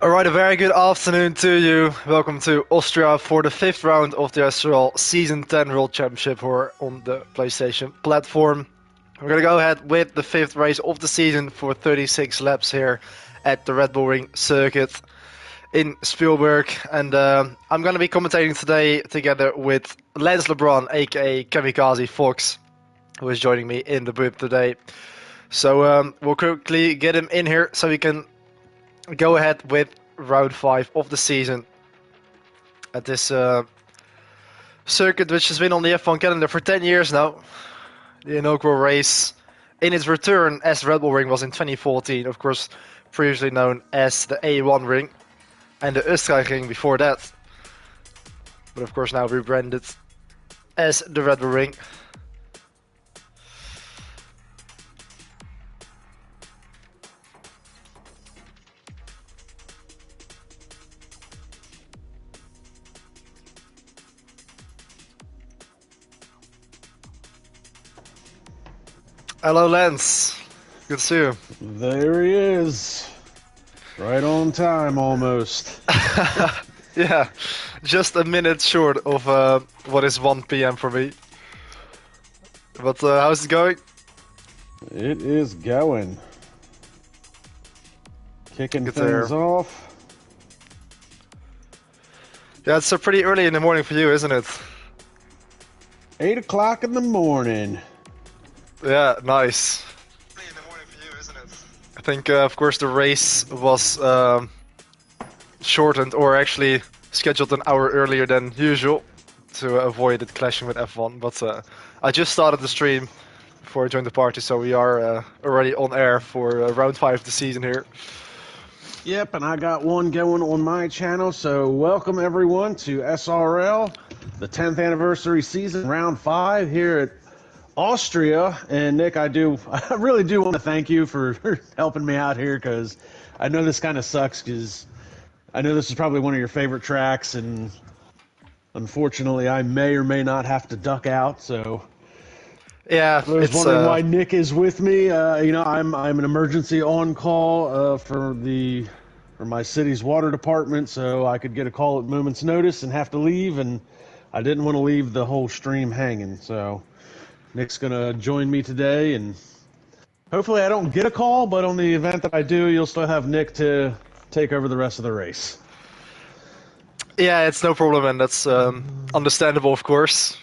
Alright, a very good afternoon to you. Welcome to Austria for the 5th round of the SRL Season 10 World Championship here on the PlayStation platform. We're going to go ahead with the 5th race of the season for 36 laps here at the Red Bull Ring circuit in Spielberg. And I'm going to be commentating today together with LeBrun, aka Kamikaze Fox, who is joining me in the booth today. So we'll quickly get him in here so we can go ahead with round 5 of the season at this circuit, which has been on the F1 calendar for 10 years now. The inaugural race in its return as Red Bull Ring was in 2014, of course previously known as the A1 Ring and the Österreich Ring before that, but of course now rebranded as the Red Bull Ring. Hello, Lance. Good to see you. There he is. Right on time, almost. Yeah, just a minute short of what is 1 PM for me. But how's it going? It is going. Kicking Good things off. Yeah, it's pretty early in the morning for you, isn't it? 8 o'clock in the morning. Yeah, nice. In the morning for you, isn't it? I think, of course, the race was shortened, or actually scheduled an hour earlier than usual to avoid it clashing with F1. But I just started the stream before I joined the party, so we are already on air for round 5 of the season here. Yep, and I got one going on my channel, so welcome everyone to SRL, the 10th anniversary season, round 5 here at Austria. And Nick, I really do want to thank you for helping me out here, because I know this kind of sucks, because I know this is probably one of your favorite tracks, and unfortunately I may or may not have to duck out. So yeah, I was wondering why Nick is with me. I'm an emergency on call for my city's water department, so I could get a call at moment's notice and have to leave, and I didn't want to leave the whole stream hanging. So Nick's gonna join me today, and hopefully I don't get a call, but on the event that I do, you'll still have Nick to take over the rest of the race. Yeah, it's no problem, and that's understandable, of course.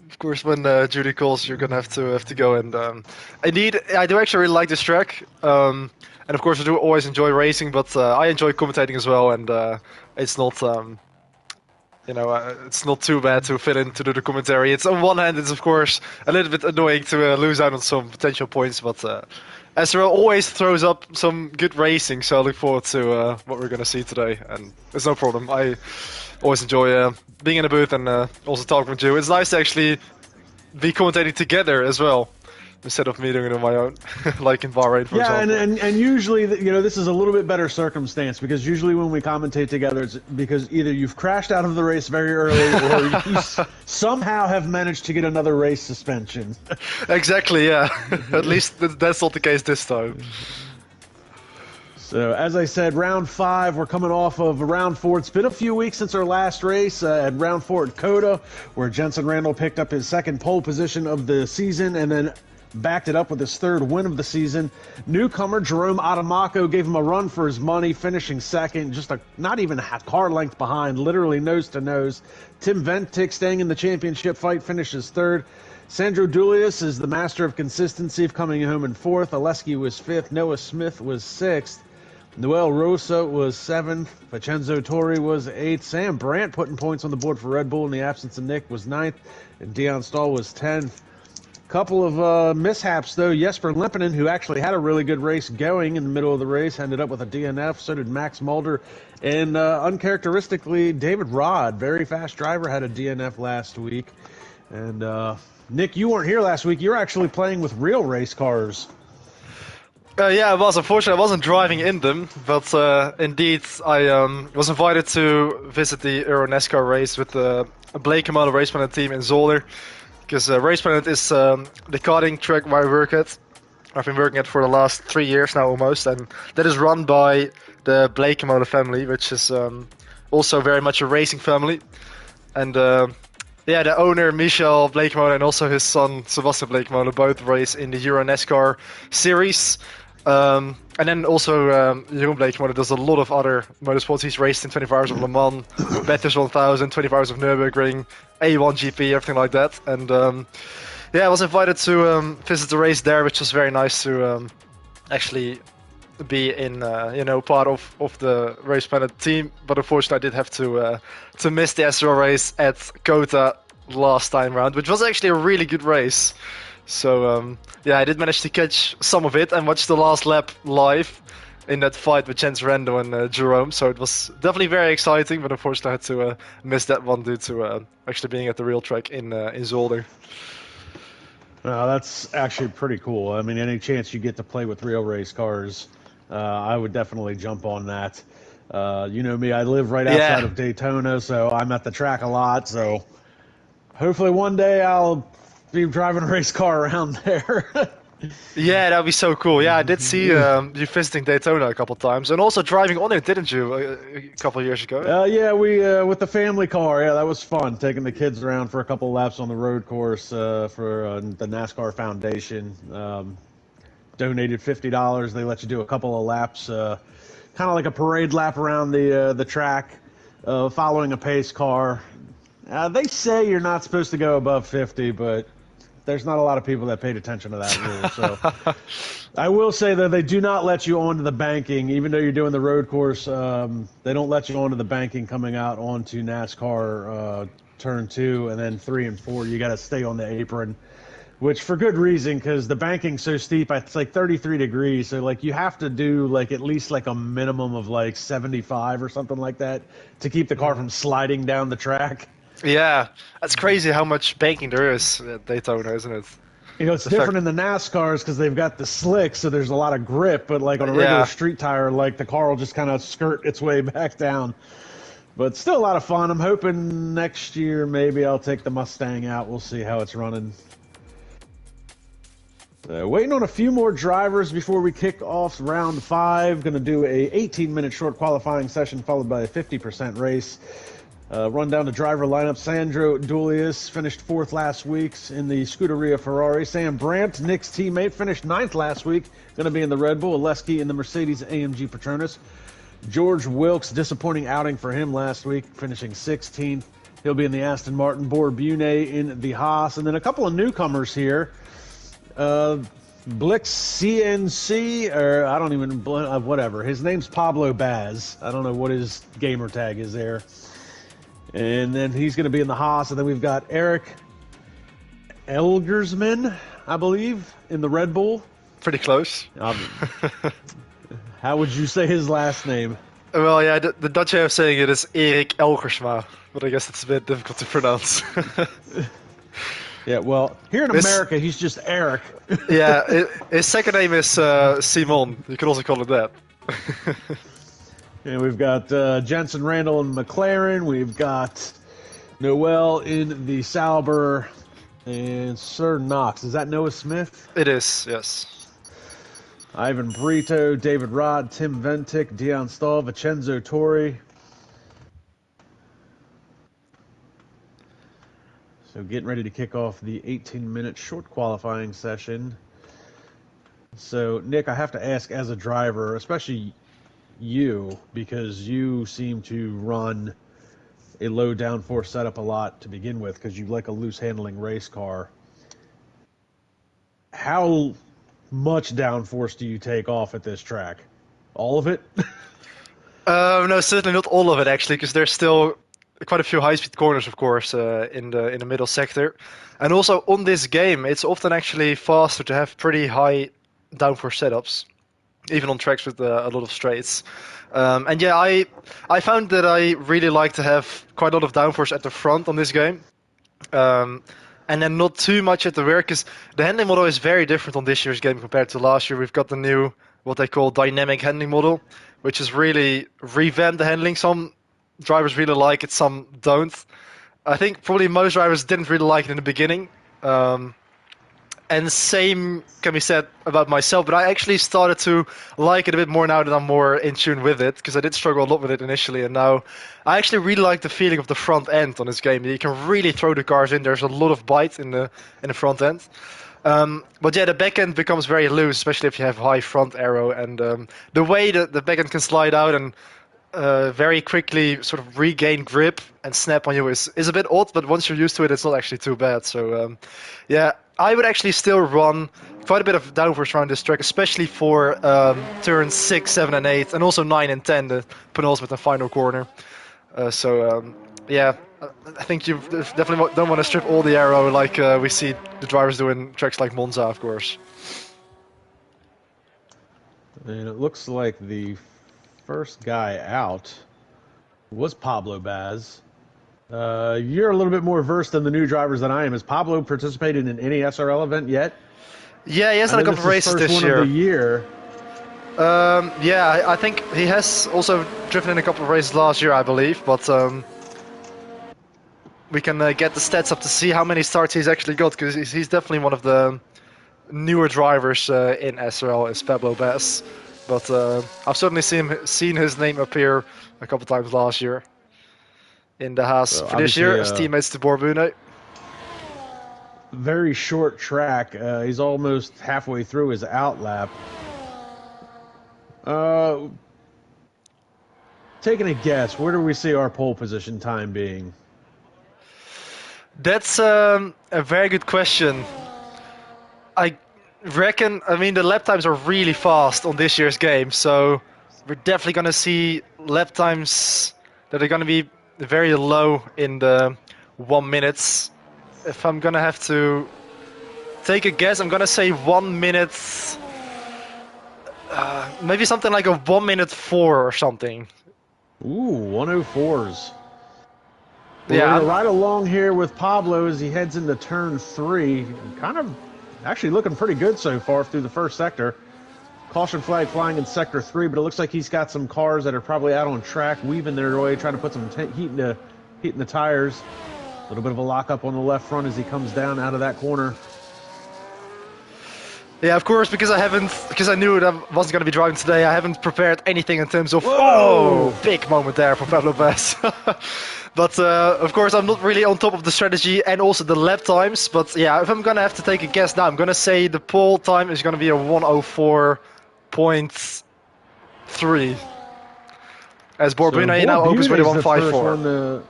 Of course, when Judy calls, you're gonna have to go. And indeed, I do actually really like this track, and of course, I do always enjoy racing, but I enjoy commentating as well. And it's not, it's not too bad to fit into the commentary. It's on one hand, it's of course a little bit annoying to lose out on some potential points, but SRL always throws up some good racing, so I look forward to what we're gonna see today. And it's no problem. I always enjoy being in the booth and also talking with you. It's nice to actually be commentating together as well, instead of me doing it on my own, like in Bahrain, for example. Yeah, and usually, this is a little bit better circumstance, because usually when we commentate together, it's because either you've crashed out of the race very early, or you somehow have managed to get another race suspension. Exactly, yeah. At least that's not the case this time. So, as I said, round 5, we're coming off of round 4. It's been a few weeks since our last race at round 4 at Coda, where Jensen Randall picked up his 2nd pole position of the season, and then backed it up with his 3rd win of the season. Newcomer Jerome Adamaco gave him a run for his money, finishing 2nd, just not even a car length behind, literally nose to nose. Tim Ventic, staying in the championship fight, finishes 3rd. Sandro Dulius is the master of consistency, coming home in 4th. Oleski was 5th. Noah Smith was 6th. Noel Rosa was 7th. Vincenzo Torri was 8th. Sam Brandt putting points on the board for Red Bull in the absence of Nick was 9th. And Dion Stahl was 10th. Couple of mishaps, though. Jesper Limpinen, who actually had a really good race going in the middle of the race, ended up with a DNF. So did Max Mulder. And uncharacteristically, David Rod, very fast driver, had a DNF last week. And Nick, you weren't here last week. You were actually playing with real race cars. Yeah, I was. Unfortunately, I wasn't driving in them, but indeed, I was invited to visit the Euro NASCAR race with Blake Kamala Raceman team in Zolder, because Raceman is the karting track where I work at, I've been working at for the last 3 years now almost, and that is run by the Bleekemolen family, which is also very much a racing family. And yeah, the owner Michel Bleekemolen and also his son Sebastian Bleekemolen both race in the Euro NASCAR series. And then also Jeroen Bleekemolen does a lot of other motorsports. He's raced in 24 Hours of Le Mans, Bathurst 1000, 24 Hours of Nürburgring, A1 GP, everything like that. And yeah, I was invited to visit the race there, which was very nice to actually be in, part of the Race Planet team. But unfortunately, I did have to miss the SRL race at Kota last time round, which was actually a really good race. So yeah, I did manage to catch some of it and watch the last lap live in that fight with Jens Rando and Jerome. So it was definitely very exciting, but unfortunately I had to miss that one due to actually being at the real track in Zolder. That's actually pretty cool. I mean, any chance you get to play with real race cars, I would definitely jump on that. You know me, I live right outside of Daytona, so I'm at the track a lot. So hopefully one day I'll be driving a race car around there. Yeah, that'd be so cool. Yeah, I did see you visiting Daytona a couple times, and also driving on it, didn't you, a couple of years ago? Yeah, we with the family car. Yeah, that was fun. Taking the kids around for a couple of laps on the road course for the NASCAR Foundation. Donated $50. They let you do a couple of laps, kind of like a parade lap around the track, following a pace car. They say you're not supposed to go above 50, but there's not a lot of people that paid attention to that rule. So I will say that they do not let you onto the banking, even though you're doing the road course. They don't let you onto the banking coming out onto NASCAR turn 2 and then 3 and 4. You got to stay on the apron, which for good reason, because the banking's so steep. It's like 33 degrees, so like you have to do like at least like a minimum of like 75 or something like that to keep the car from sliding down the track. Yeah, that's crazy how much banking there is at Daytona, isn't it? You know, it's different in the NASCARs because they've got the slicks, so there's a lot of grip. But like on a regular street tire, like the car will just kind of skirt its way back down. But still a lot of fun. I'm hoping next year maybe I'll take the Mustang out. We'll see how it's running. Waiting on a few more drivers before we kick off round 5. Going to do a 18-minute short qualifying session followed by a 50% race. Run down the driver lineup. Sandro Dulius finished 4th last week in the Scuderia Ferrari. Sam Brandt, Nick's teammate, finished 9th last week. Going to be in the Red Bull. Oleski in the Mercedes AMG Petronas. George Wilkes, disappointing outing for him last week, finishing 16th. He'll be in the Aston Martin. Bor Bune in the Haas. And then a couple of newcomers here. Blix CNC, or I don't even, whatever. His name's Pablo Baz. I don't know what his gamer tag is there. And then he's going to be in the Haas. And then we've got Eric Elgersman, I believe, in the Red Bull. Pretty close. How would you say his last name? Well, yeah, the Dutch way of saying it is Erik Elgersma, but I guess it's a bit difficult to pronounce. Yeah, well, here in America, he's just Eric. Yeah, his second name is Simon. You can also call it that. And we've got Jensen Randall in McLaren. We've got Noel in the Sauber. And Sir Knox. Is that Noah Smith? It is, yes. Ivan Brito, David Rod, Tim Ventic, Dion Stahl, Vincenzo Torri. So getting ready to kick off the 18-minute short qualifying session. So, Nick, I have to ask as a driver, especially you, because you seem to run a low downforce setup a lot to begin with because you like a loose handling race car. How much downforce do you take off at this track? All of it? No, certainly not all of it actually, because there's still quite a few high-speed corners, of course, in the middle sector. And also on this game, it's often actually faster to have pretty high downforce setups, even on tracks with a lot of straights. And yeah, I found that I really like to have quite a lot of downforce at the front on this game. And then not too much at the rear, because the handling model is very different on this year's game compared to last year. We've got the new, what they call dynamic handling model, which is really revamped the handling. Some drivers really like it, some don't. I think probably most drivers didn't really like it in the beginning. And And same can be said about myself, but I actually started to like it a bit more now that I'm more in tune with it, because I did struggle a lot with it initially, and now I actually really like the feeling of the front end on this game. You can really throw the cars in. There's a lot of bite in the front end. But yeah, the back end becomes very loose, especially if you have high front aero, and the way that the back end can slide out and very quickly sort of regain grip and snap on you is a bit odd, but once you're used to it, it's not actually too bad. So yeah, I would actually still run quite a bit of downforce around this track, especially for turns 6, 7, and 8, and also 9 and 10, the penultimate and final corner. Yeah, I think you definitely don't want to strip all the aero like we see the drivers do in tracks like Monza, of course. And it looks like the first guy out was Pablo Baz. You're a little bit more versed than the new drivers than I am. Has Pablo participated in any SRL event yet? Yeah, he has done a couple of races this year. Of the year. Yeah, I think he has also driven in a couple of races last year, I believe, but we can get the stats up to see how many starts he's actually got, because he's definitely one of the newer drivers in SRL, is Pablo Baz. But I've certainly seen his name appear a couple times last year in the Haas for this year as teammates to Borbune. Very short track. He's almost halfway through his outlap. Taking a guess, where do we see our pole position time being? That's a very good question. I reckon, I mean, the lap times are really fast on this year's game, so we're definitely going to see lap times that are going to be very low in the 1 minutes. If I'm going to have to take a guess, I'm going to say 1 minute, maybe something like a 1 minute 4 or something. Ooh, 104s. Well, yeah, we're right along here with Pablo as he heads into turn 3. Kind of actually looking pretty good so far through the first sector. Caution flag flying in sector 3, but it looks like he's got some cars that are probably out on track, weaving their way, trying to put some heat in the tires. A little bit of a lockup on the left front as he comes down out of that corner. Yeah, of course, because I knew that I wasn't going to be driving today, I haven't prepared anything in terms of, oh, big moment there for Pablo Baz. But, of course, I'm not really on top of the strategy and also the lap times. But, yeah, if I'm going to have to take a guess now, I'm going to say the pole time is going to be a 104.3. As Borbune now opens with a 154.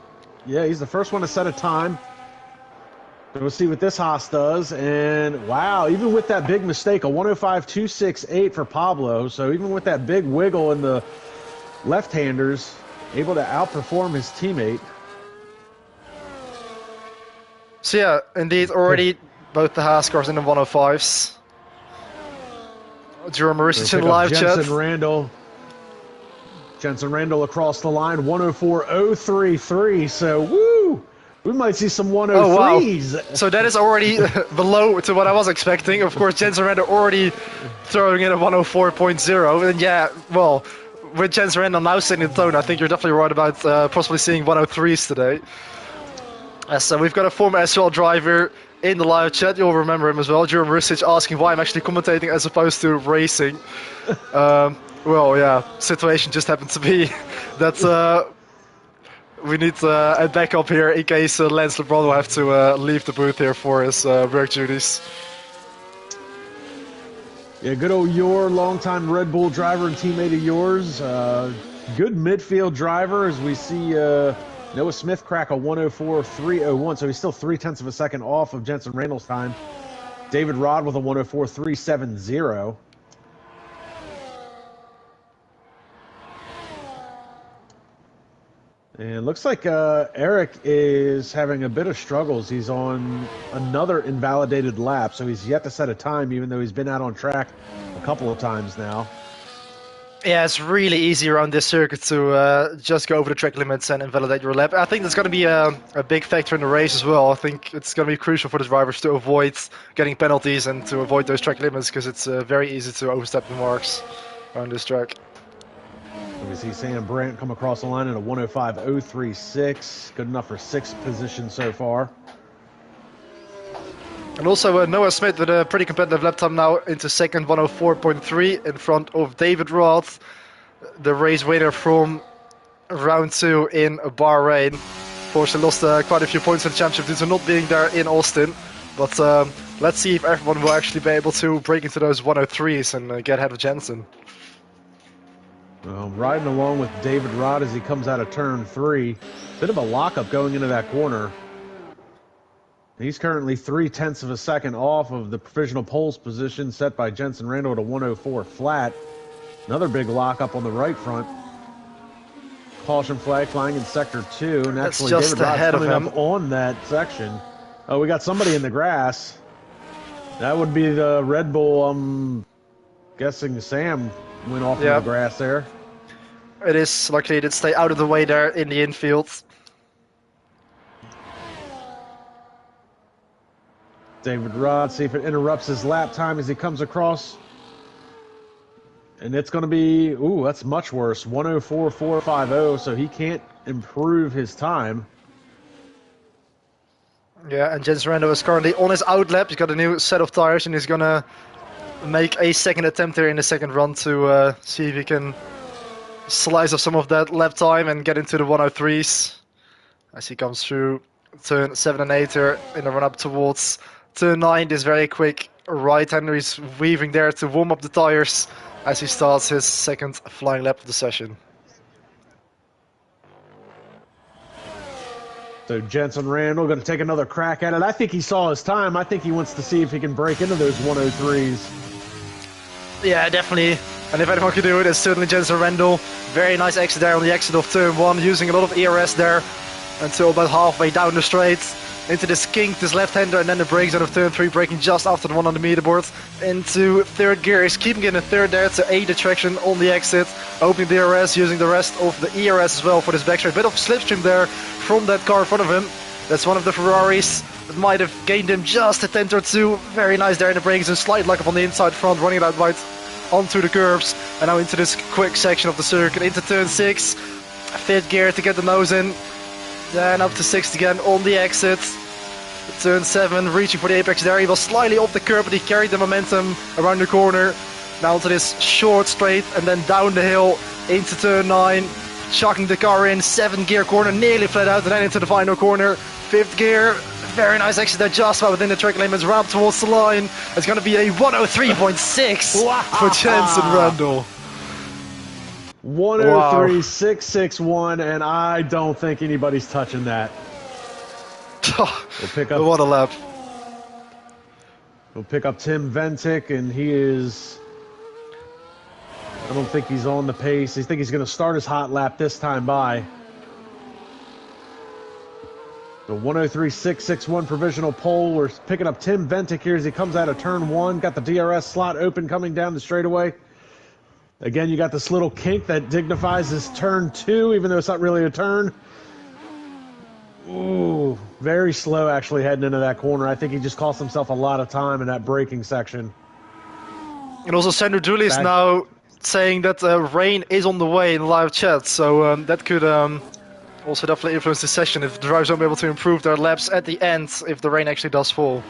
Yeah, he's the first one to set a time. We'll see what this Haas does, and wow, even with that big mistake, a 105.268 for Pablo, so even with that big wiggle in the left-handers, able to outperform his teammate. So yeah, indeed, already both the Haas cars in the 105s. Jerome Marusich in the live chat. Jensen Randall across the line, 104.033, so woo! We might see some 103s. Oh, wow. So that is already below to what I was expecting. Of course, Jensen Randall already throwing in a 104.0. And yeah, well, with Jensen Randall now setting the tone, I think you're definitely right about possibly seeing 103s today. So we've got a former SRL driver in the live chat. You'll remember him as well. Jerome Rusich asking why I'm actually commentating as opposed to racing. Well, yeah, situation just happened to be that... we need a backup here in case Lance LeBrun will have to leave the booth here for his work duties. Yeah, good old Yor, longtime Red Bull driver and teammate of yours. Good midfield driver as we see Noah Smith crack a 104.301, so he's still 0.3 of a second off of Jensen Randall's time. David Rod with a 104.370. And looks like Eric is having a bit of struggles. He's on another invalidated lap, so he's yet to set a time, even though he's been out on track a couple of times now. Yeah, it's really easy around this circuit to just go over the track limits and invalidate your lap. I think that's going to be a big factor in the race as well. I think it's going to be crucial for the drivers to avoid getting penalties and to avoid those track limits, because it's very easy to overstep the marks around this track. We see Sam Brandt come across the line in a 105.036. Good enough for 6th position so far. And also Noah Smith with a pretty competitive lap time now into second, 104.3 in front of David Roth, the race winner from round 2 in Bahrain. Fortunately lost quite a few points in the championship due to not being there in Austin. But let's see if everyone will actually be able to break into those 103s and get ahead of Jensen. Well, riding along with David Rod as he comes out of turn 3. Bit of a lockup going into that corner. He's currently 0.3 of a second off of the provisional poles position set by Jensen Randall at a 104 flat. Another big lockup on the right front. Caution flag flying in sector 2. Naturally, just David Rod's ahead of coming him up on that section. Oh, we got somebody in the grass. That would be the Red Bull. I'm guessing Sam went off in the grass there. It is luckily it did stay out of the way there in the infield. David Rod, see if it interrupts his lap time as he comes across. And it's going to be, ooh, that's much worse. 104.450, so he can't improve his time. Yeah, and Jensen Randall is currently on his out lap. He's got a new set of tires and he's going to make a second attempt here in the second run to see if he can slice off some of that lap time and get into the 103s as he comes through turn 7 and 8 here in the run up towards turn 9. This very quick right-hander is weaving there to warm up the tires as he starts his second flying lap of the session. So Jensen Randall going to take another crack at it. I think he saw his time. I think he wants to see if he can break into those 103s. Yeah, definitely. And if anyone could do it, it's certainly Jensen Randall. Very nice exit there on the exit of turn 1, using a lot of ERS there until about halfway down the straight. Into this kink, this left-hander, and then the brakes out of turn 3, braking just after the one on the meterboard. Into third gear, he's keeping it in third there to aid the traction on the exit. Opening the ERS, using the rest of the ERS as well for this backstraight. Bit of slipstream there from that car in front of him. That's one of the Ferraris that might have gained him just a tenth or two. Very nice there in the brakes and slight lockup on the inside front, running it out wide onto the curbs. And now into this quick section of the circuit, into turn 6. Fifth gear to get the nose in. Then up to 6th again on the exit. Turn 7, reaching for the apex there. He was slightly off the curb, but he carried the momentum around the corner. Now to this short straight, and then down the hill into turn 9. Chucking the car in, 7th gear corner, nearly flat out, and then into the final corner. 5th gear, very nice exit there, just about within the track limits, ramp towards the line. It's going to be a 103.6 for Jensen Randall. 103.661, and I don't think anybody's touching that. We'll pick up, what a lap. We'll pick up Tim Ventic, and he is... I don't think he's on the pace. I think he's going to start his hot lap this time by. The 103.661 provisional pole. We're picking up Tim Ventic here as he comes out of turn 1. Got the DRS slot open coming down the straightaway. Again, you got this little kink that dignifies his turn 2, even though it's not really a turn. Ooh, very slow actually heading into that corner. I think he just cost himself a lot of time in that braking section. And also Sandro Dooley is now saying that rain is on the way in live chat, so that could also definitely influence the session if the drivers won't be able to improve their laps at the end if the rain actually does fall.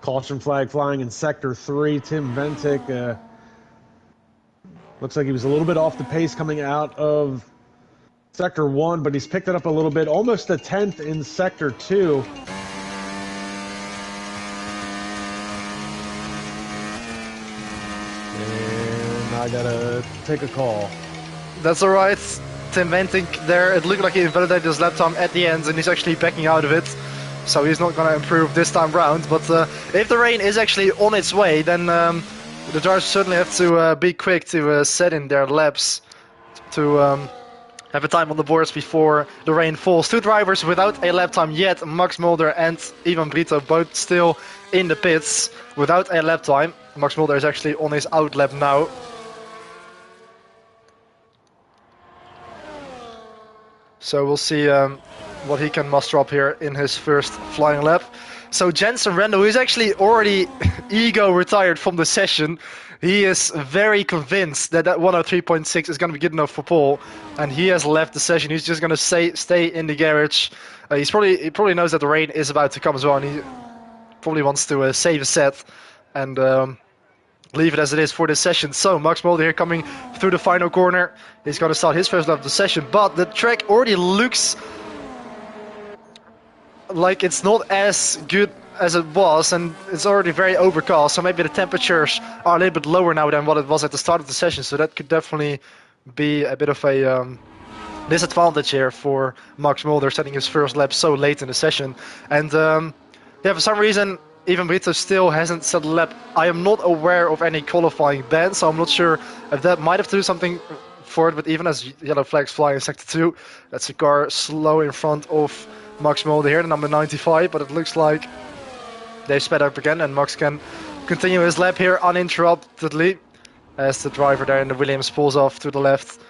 Caution flag flying in sector 3. Tim Ventic looks like he was a little bit off the pace coming out of sector 1, but he's picked it up a little bit, almost a 10th in sector 2. And I gotta take a call. That's alright. Tim Ventic there, it looked like he invalidated his lap time at the end and he's actually backing out of it. So he's not gonna improve this time round, but if the rain is actually on its way, then the drivers certainly have to be quick to set in their laps to have a time on the boards before the rain falls. 2 drivers without a lap time yet, Max Mulder and Ivan Brito, both still in the pits without a lap time. Max Mulder is actually on his out lap now. So we'll see what he can muster up here in his first flying lap. So Jensen Randall, who is actually already ego retired from the session, he is very convinced that that 103.6 is going to be good enough for pole, and he has left the session. He's just going to stay in the garage. He probably knows that the rain is about to come as well, and probably wants to save a set and leave it as it is for this session. So Max Mulder here coming through the final corner. He's going to start his first lap of the session, but the track already looks like it's not as good as it was, and it's already very overcast, so maybe the temperatures are a little bit lower now than what it was at the start of the session, so that could definitely be a bit of a disadvantage here for Max Mulder setting his first lap so late in the session. And yeah, for some reason even Brito still hasn't set a lap. I am not aware of any qualifying ban, so I'm not sure if that might have to do something for it, but even as yellow flags fly in sector 2, that's a car slow in front of Max Mulder here, the number 95, but it looks like they've sped up again and Max can continue his lap here uninterruptedly as the driver there in the Williams pulls off to the left.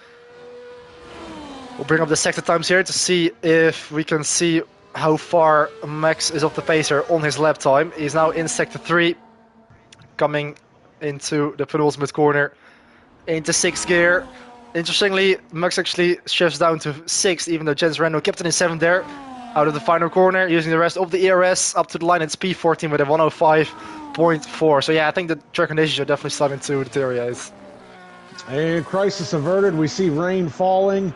We'll bring up the sector times here to see if we can see how far Max is off the pacer on his lap time. He's now in sector 3, coming into the penultimate corner, into 6th gear. Interestingly, Max actually shifts down to 6th, even though Jens Randall kept it in 7th there. Out of the final corner, using the rest of the ERS up to the line, it's P14 with a 105.4. So yeah, I think the track conditions are definitely starting to deteriorate. And crisis averted. We see rain falling,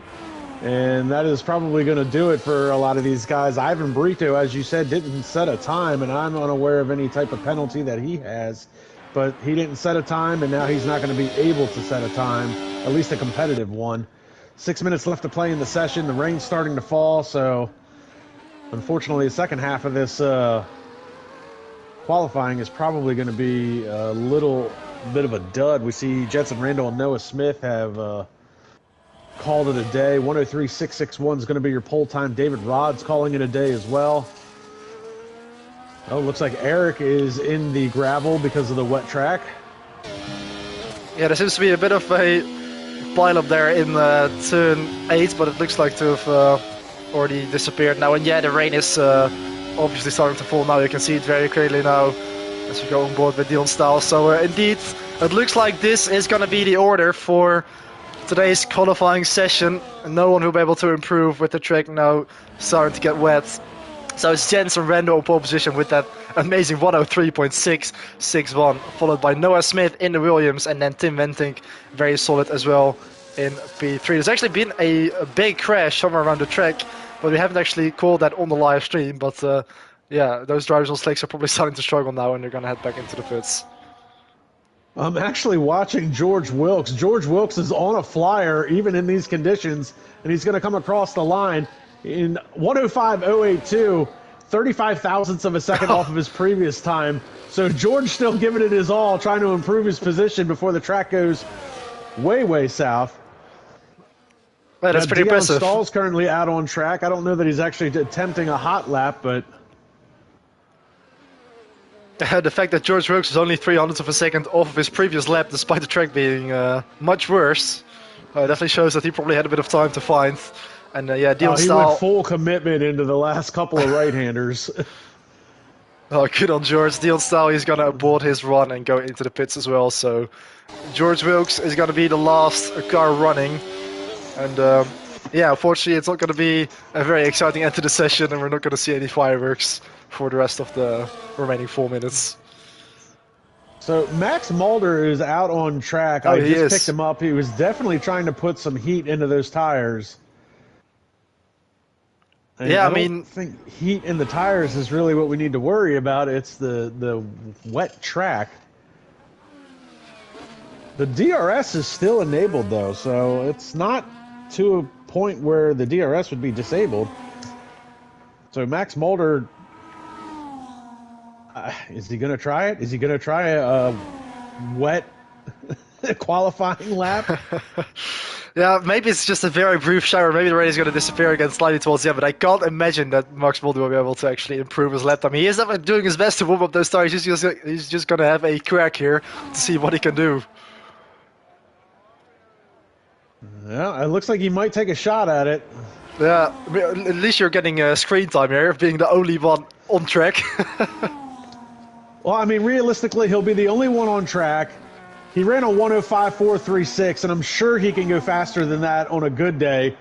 and that is probably going to do it for a lot of these guys. Ivan Brito, as you said, didn't set a time, and I'm unaware of any type of penalty that he has. But he didn't set a time, and now he's not going to be able to set a time, at least a competitive one. 6 minutes left to play in the session. The rain's starting to fall, so unfortunately, the second half of this qualifying is probably going to be a little bit of a dud. We see Jensen Randall and Noah Smith have called it a day. 103.661 is going to be your pole time. David Rod's calling it a day as well. Oh, looks like Eric is in the gravel because of the wet track. Yeah, there seems to be a bit of a pile up there in turn 8, but it looks like to have already disappeared now. And yeah, the rain is obviously starting to fall now. You can see it very clearly now as we go on board with Dion Staal. So indeed, it looks like this is going to be the order for today's qualifying session. No one will be able to improve with the track now starting to get wet. So it's Jensen Randall in pole position with that amazing 103.661, followed by Noah Smith in the Williams, and then Tim Wentink, very solid as well in P3. There's actually been a big crash somewhere around the track, but we haven't actually called that on the live stream. But yeah, those drivers on slicks are probably starting to struggle now, and they're going to head back into the pits. I'm actually watching George Wilkes. George Wilkes is on a flyer, even in these conditions, and he's going to come across the line in 105.082, 35 thousandths of a second off of his previous time. So George still giving it his all, trying to improve his position before the track goes way, way south. Well, that's pretty impressive. Stahl's currently out on track. I don't know that he's actually attempting a hot lap, but the fact that George Wilkes is only 300ths of a second off of his previous lap, despite the track being much worse, definitely shows that he probably had a bit of time to find. And yeah, Dion Staal, he went full commitment into the last couple of right-handers. Oh, good on George. Dion Staal, he's going to abort his run and go into the pits as well. So George Wilkes is going to be the last car running. And yeah, unfortunately, it's not going to be a very exciting end to the session, and we're not going to see any fireworks for the rest of the remaining 4 minutes. So Max Mulder is out on track. I just picked him up. He was definitely trying to put some heat into those tires. And yeah, I think heat in the tires is really what we need to worry about. It's the wet track. The DRS is still enabled, though, so it's not to a point where the DRS would be disabled. So Max Mulder, is he going to try it? Is he going to try a wet qualifying lap? Yeah, maybe it's just a very brief shower. Maybe the rain is going to disappear again slightly towards the end, but I can't imagine that Max Mulder will be able to actually improve his lap time. He is definitely doing his best to warm up those tires. He's just going to have a crack here to see what he can do. Yeah, it looks like he might take a shot at it. Yeah, at least you're getting screen time here, being the only one on track. Well, I mean, realistically, he'll be the only one on track. He ran a 105.436, and I'm sure he can go faster than that on a good day.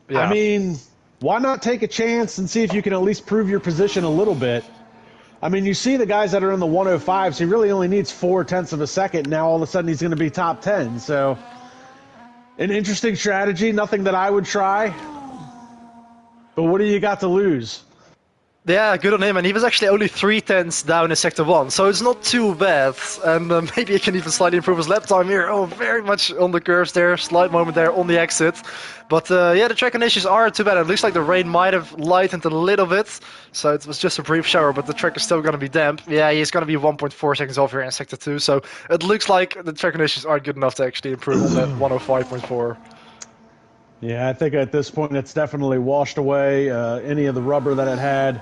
Yeah. I mean, why not take a chance and see if you can at least prove your position a little bit? I mean, you see the guys that are in the 105s, he really only needs 0.4 of a second. Now all of a sudden he's going to be top 10. So an interesting strategy, nothing that I would try. But what do you got to lose? Yeah, good on him, and he was actually only 0.3 down in Sector 1, so it's not too bad, and maybe he can even slightly improve his lap time here. Oh, very much on the curves there, slight moment there on the exit. But yeah, the track conditions aren't too bad. It looks like the rain might have lightened a little bit, so it was just a brief shower, but the track is still going to be damp. Yeah, he's going to be 1.4 seconds off here in Sector 2, so it looks like the track conditions aren't good enough to actually improve on that 105.4. Yeah, I think at this point it's definitely washed away any of the rubber that it had.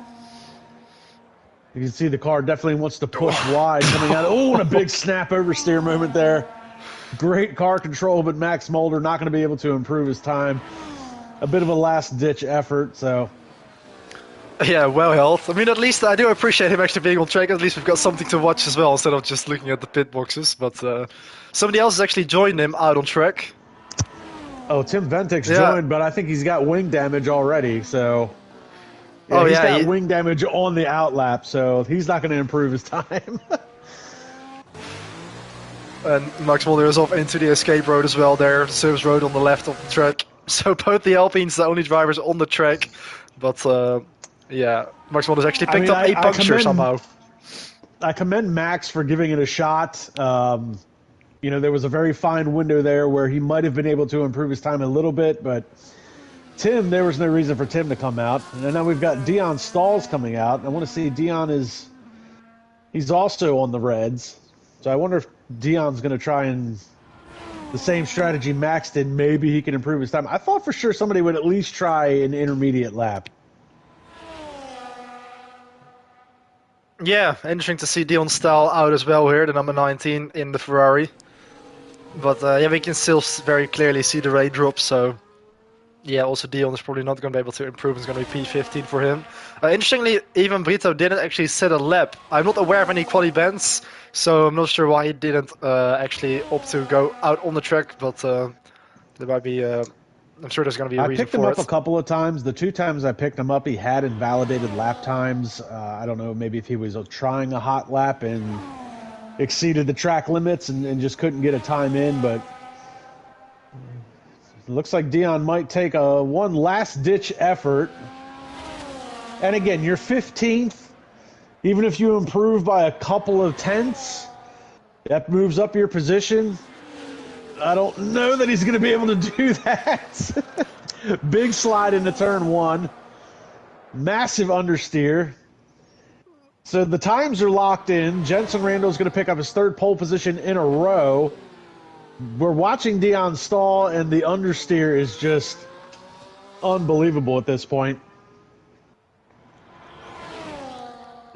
You can see the car definitely wants to push wide coming out. Oh, and a big snap oversteer moment there. Great car control, but Max Mulder not going to be able to improve his time. A bit of a last-ditch effort, so... Yeah, well held. I mean, at least I do appreciate him actually being on track. At least we've got something to watch as well, instead of just looking at the pit boxes. But somebody else has actually joined him out on track. Oh, Tim Ventik's joined, but I think he's got wing damage already, so... Yeah, he's got wing damage on the outlap, so he's not going to improve his time. And Max Mulder is off into the escape road as well there, service road on the left of the track. So both the Alpines, the only drivers on the track. But yeah, Max Mulder's actually picked up a puncture somehow. I commend Max for giving it a shot. You know, there was a very fine window there where he might have been able to improve his time a little bit, but... Tim, there was no reason for Tim to come out. And now we've got Dion Stalls coming out. I want to see Dion he's also on the Reds. So I wonder if Dion's going to try and the same strategy Max did. Maybe he can improve his time. I thought for sure somebody would at least try an intermediate lap. Yeah, interesting to see Dion Stahl out as well here, the number 19 in the Ferrari. But yeah, we can still very clearly see the raindrops, so... Yeah, also Dion is probably not going to be able to improve. It's going to be P15 for him. Interestingly, even Brito didn't actually set a lap. I'm not aware of any quali bans, so I'm not sure why he didn't actually opt to go out on the track. But there might be, I'm sure there's going to be a reason for it. I picked him up a couple of times. The 2 times I picked him up, he had invalidated lap times. I don't know, maybe if he was trying a hot lap and exceeded the track limits and just couldn't get a time in, but... Looks like Dion might take one last-ditch effort. And again, you're 15th. Even if you improve by a couple of tenths, that moves up your position. I don't know that he's going to be able to do that. Big slide into turn 1. Massive understeer. So the times are locked in. Jensen Randall's going to pick up his 3rd pole position in a row. We're watching Dion stall, and the understeer is just unbelievable at this point.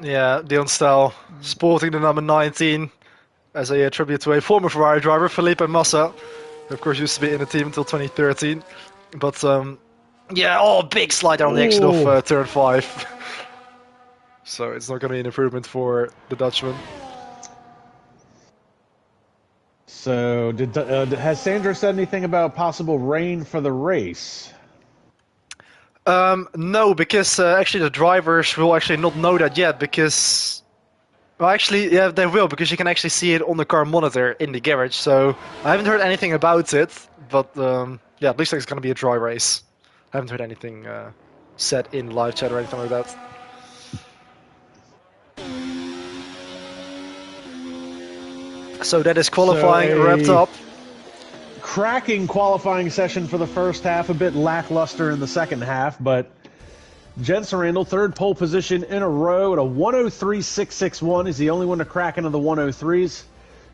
Yeah, Dion Stahl sporting the number 19 as a tribute to a former Ferrari driver, Felipe Massa, who of course used to be in the team until 2013. But yeah, big slide down the exit of turn 5. So it's not going to be an improvement for the Dutchman. So, has Sandro said anything about possible rain for the race? No, because actually the drivers will actually not know that yet, because... Well, actually, yeah, they will, because you can actually see it on the car monitor in the garage, so I haven't heard anything about it, but yeah, it looks like it's going to be a dry race. I haven't heard anything said in live chat or anything like that. So that is qualifying wrapped up. Cracking qualifying session for the first half, a bit lackluster in the second half, but Jensen Randall, 3rd pole position in a row at a 103.661. He's the only one to crack into the 103s.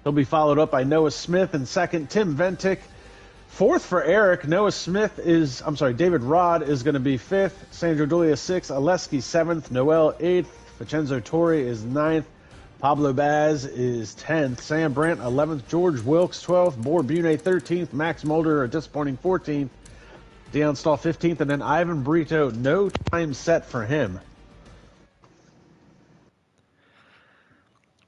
He'll be followed up by Noah Smith in 2nd, Tim Ventik. 4th for Eric. David Rod is going to be 5th. Sandro Dulia 6th. Aleski 7th. Noel 8th. Vincenzo Torre is 9th. Pablo Baz is 10th. Sam Brandt 11th. George Wilkes 12th. Bor Bune 13th. Max Mulder a disappointing 14th. Dion Stahl 15th. And then Ivan Brito, no time set for him.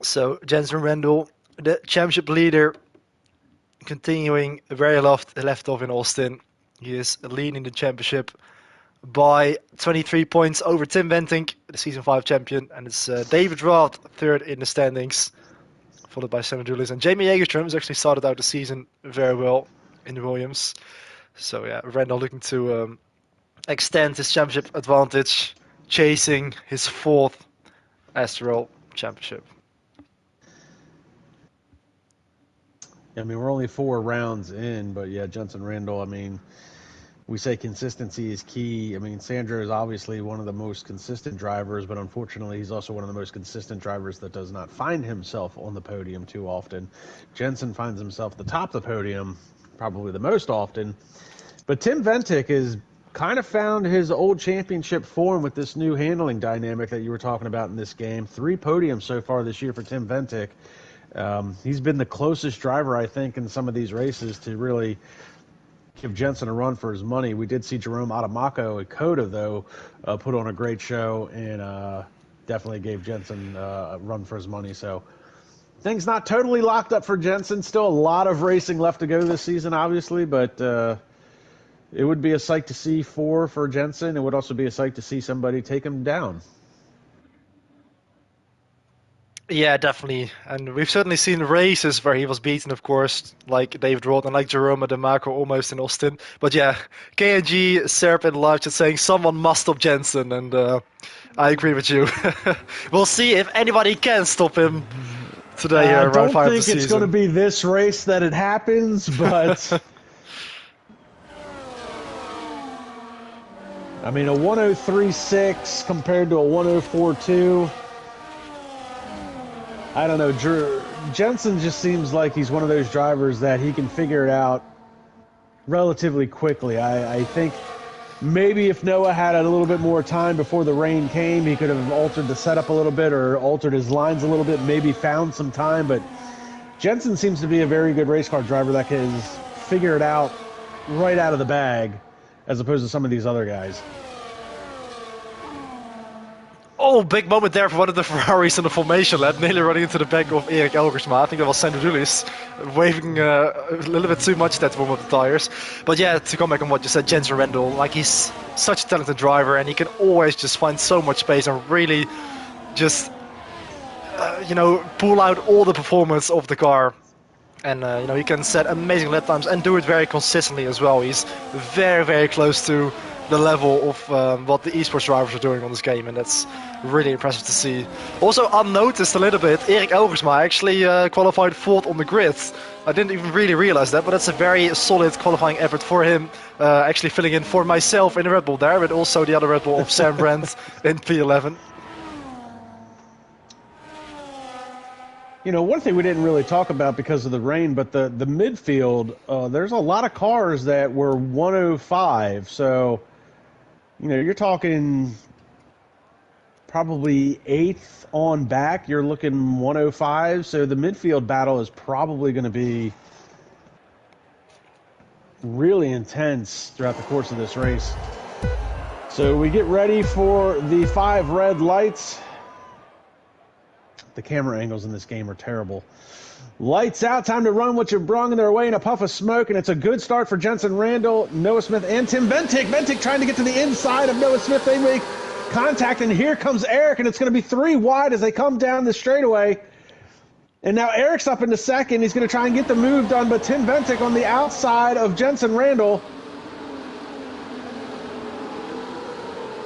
So Jensen Randall, the championship leader, continuing very left off in Austin. He is leading the championship by 23 points over Tim Bentinck, the Season 5 champion, and it's David Rod third in the standings, followed by Sam Julius. And Jamie Jägerström has actually started out the season very well in the Williams. So yeah, Randall looking to extend his championship advantage, chasing his 4th SRL championship. I mean, we're only 4 rounds in, but yeah, Jenson Randall, I mean, we say consistency is key. I mean, Sandro is obviously one of the most consistent drivers, but unfortunately, he's also one of the most consistent drivers that does not find himself on the podium too often. Jenson finds himself at the top of the podium probably the most often. But Tim Bentinck has kind of found his old championship form with this new handling dynamic that you were talking about in this game. 3 podiums so far this year for Tim Bentinck. He's been the closest driver, I think, in some of these races to really give Jenson a run for his money. We did see Jerome Adamako at Coda, though, put on a great show and definitely gave Jenson a run for his money. So things not totally locked up for Jenson. Still a lot of racing left to go this season, obviously, but it would be a sight to see for Jenson. It would also be a sight to see somebody take him down. Yeah, definitely. And we've certainly seen races where he was beaten, of course, like David Roth and like Jerome Adamako almost in Austin. But yeah, KNG, Serp in live chat saying someone must stop Jenson, and I agree with you. We'll see if anybody can stop him today. I round 5 of the don't think season. it's going to be this race that it happens, but I mean, a 103.6 compared to a 104.2. I don't know. Jenson just seems like he's one of those drivers that he can figure it out relatively quickly. I think maybe if Noah had a little bit more time before the rain came, he could have altered the setup a little bit or altered his lines a little bit, maybe found some time. But Jenson seems to be a very good race car driver that can figure it out right out of the bag, as opposed to some of these other guys. Oh, big moment there for one of the Ferraris in the formation lap, nearly running into the back of Erik Elgersma. I think that was Sandro Julius waving a little bit too much that warm up the tires. But yeah, to come back on what you said, Jenson Randall, like he's such a talented driver and he can always just find so much space and really just, pull out all the performance of the car. And, he can set amazing lap times and do it very consistently as well. He's very, very close to the level of what the esports drivers are doing on this game, and that's really impressive to see. Also unnoticed a little bit, Erik Elgersma actually qualified 4th on the grid. I didn't even really realize that, but that's a very solid qualifying effort for him, actually filling in for myself in the Red Bull there, but also the other Red Bull of Sam Brandt in P11. You know, one thing we didn't really talk about because of the rain, but the midfield, there's a lot of cars that were 105. So, you know, you're talking probably 8th on back. You're looking 105. So the midfield battle is probably going to be really intense throughout the course of this race. So we get ready for the 5 red lights. The camera angles in this game are terrible. Lights out, time to run what you brung, and they're away in a puff of smoke, and it's a good start for Jenson Randall, Noah Smith, and Tim Bentinck. Bentinck trying to get to the inside of Noah Smith. They make contact, and here comes Eric, and it's going to be 3 wide as they come down the straightaway. And now Eric's up into second. He's going to try and get the move done, but Tim Bentinck on the outside of Jenson Randall.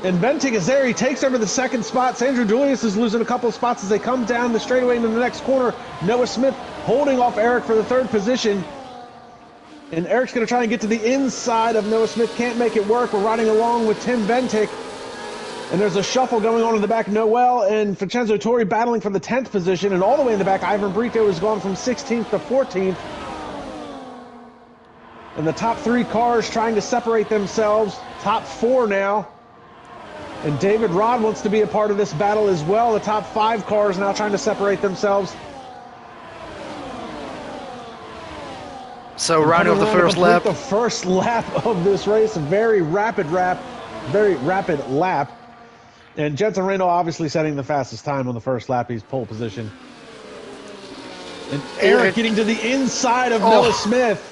And Bentinck is there. He takes over the second spot. Sandro Julius is losing a couple of spots as they come down the straightaway into the next corner. Noah Smith holding off Eric for the 3rd position. And Eric's going to try and get to the inside of Noah Smith. Can't make it work. We're riding along with Tim Bentinck. And there's a shuffle going on in the back. Noel and Vincenzo Torri battling for the 10th position. And all the way in the back, Ivan Brito has gone from 16th to 14th. And the top 3 cars trying to separate themselves. Top 4 now. And David Rod wants to be a part of this battle as well. The top 5 cars now trying to separate themselves. So rounding off the first lap. The first lap of this race, a very rapid lap. And Jenson Randall obviously setting the fastest time on the first lap. He's pole position. And Eric getting to the inside of Noah Smith.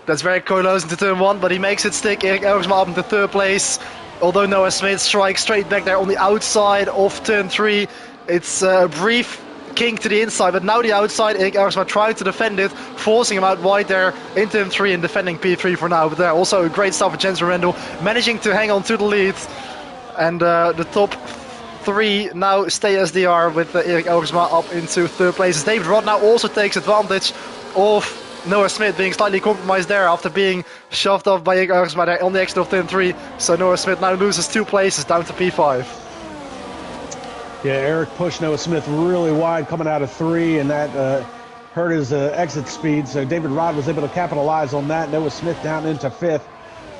That's very close into turn 1, but he makes it stick. Erik Elgersma up into 3rd place. Although Noah Smith strikes straight back there on the outside of turn 3. It's a brief kink to the inside, but now the outside, Erik Elgersma trying to defend it, forcing him out wide there in turn 3 and defending P3 for now. But there also a great start for Jensen Randall, managing to hang on to the lead. And the top 3 now stay as they are, with Erik Elgersma up into 3rd place. David Rod now also takes advantage of Noah Smith being slightly compromised there after being shoved off by Erik Elgersma there on the exit of turn 3. So Noah Smith now loses 2 places down to P5. Yeah, Eric pushed Noah Smith really wide coming out of 3, and that hurt his exit speed. So David Rod was able to capitalize on that. Noah Smith down into 5th.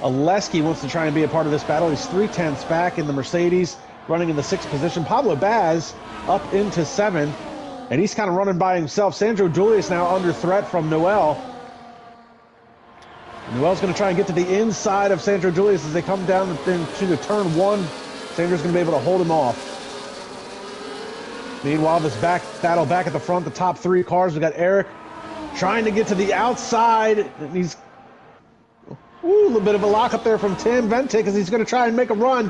Oleski wants to try and be a part of this battle. He's 3/10ths back in the Mercedes, running in the 6th position. Pablo Baz up into 7th, and he's kind of running by himself. Sandro Julius now under threat from Noel. Noel's going to try and get to the inside of Sandro Julius as they come down to the turn 1. Sandro's going to be able to hold him off. Meanwhile, this battle back at the front, the top 3 cars. We got Eric trying to get to the outside. And he's a little bit of a lock up there from Tim Ventic as he's going to try and make a run.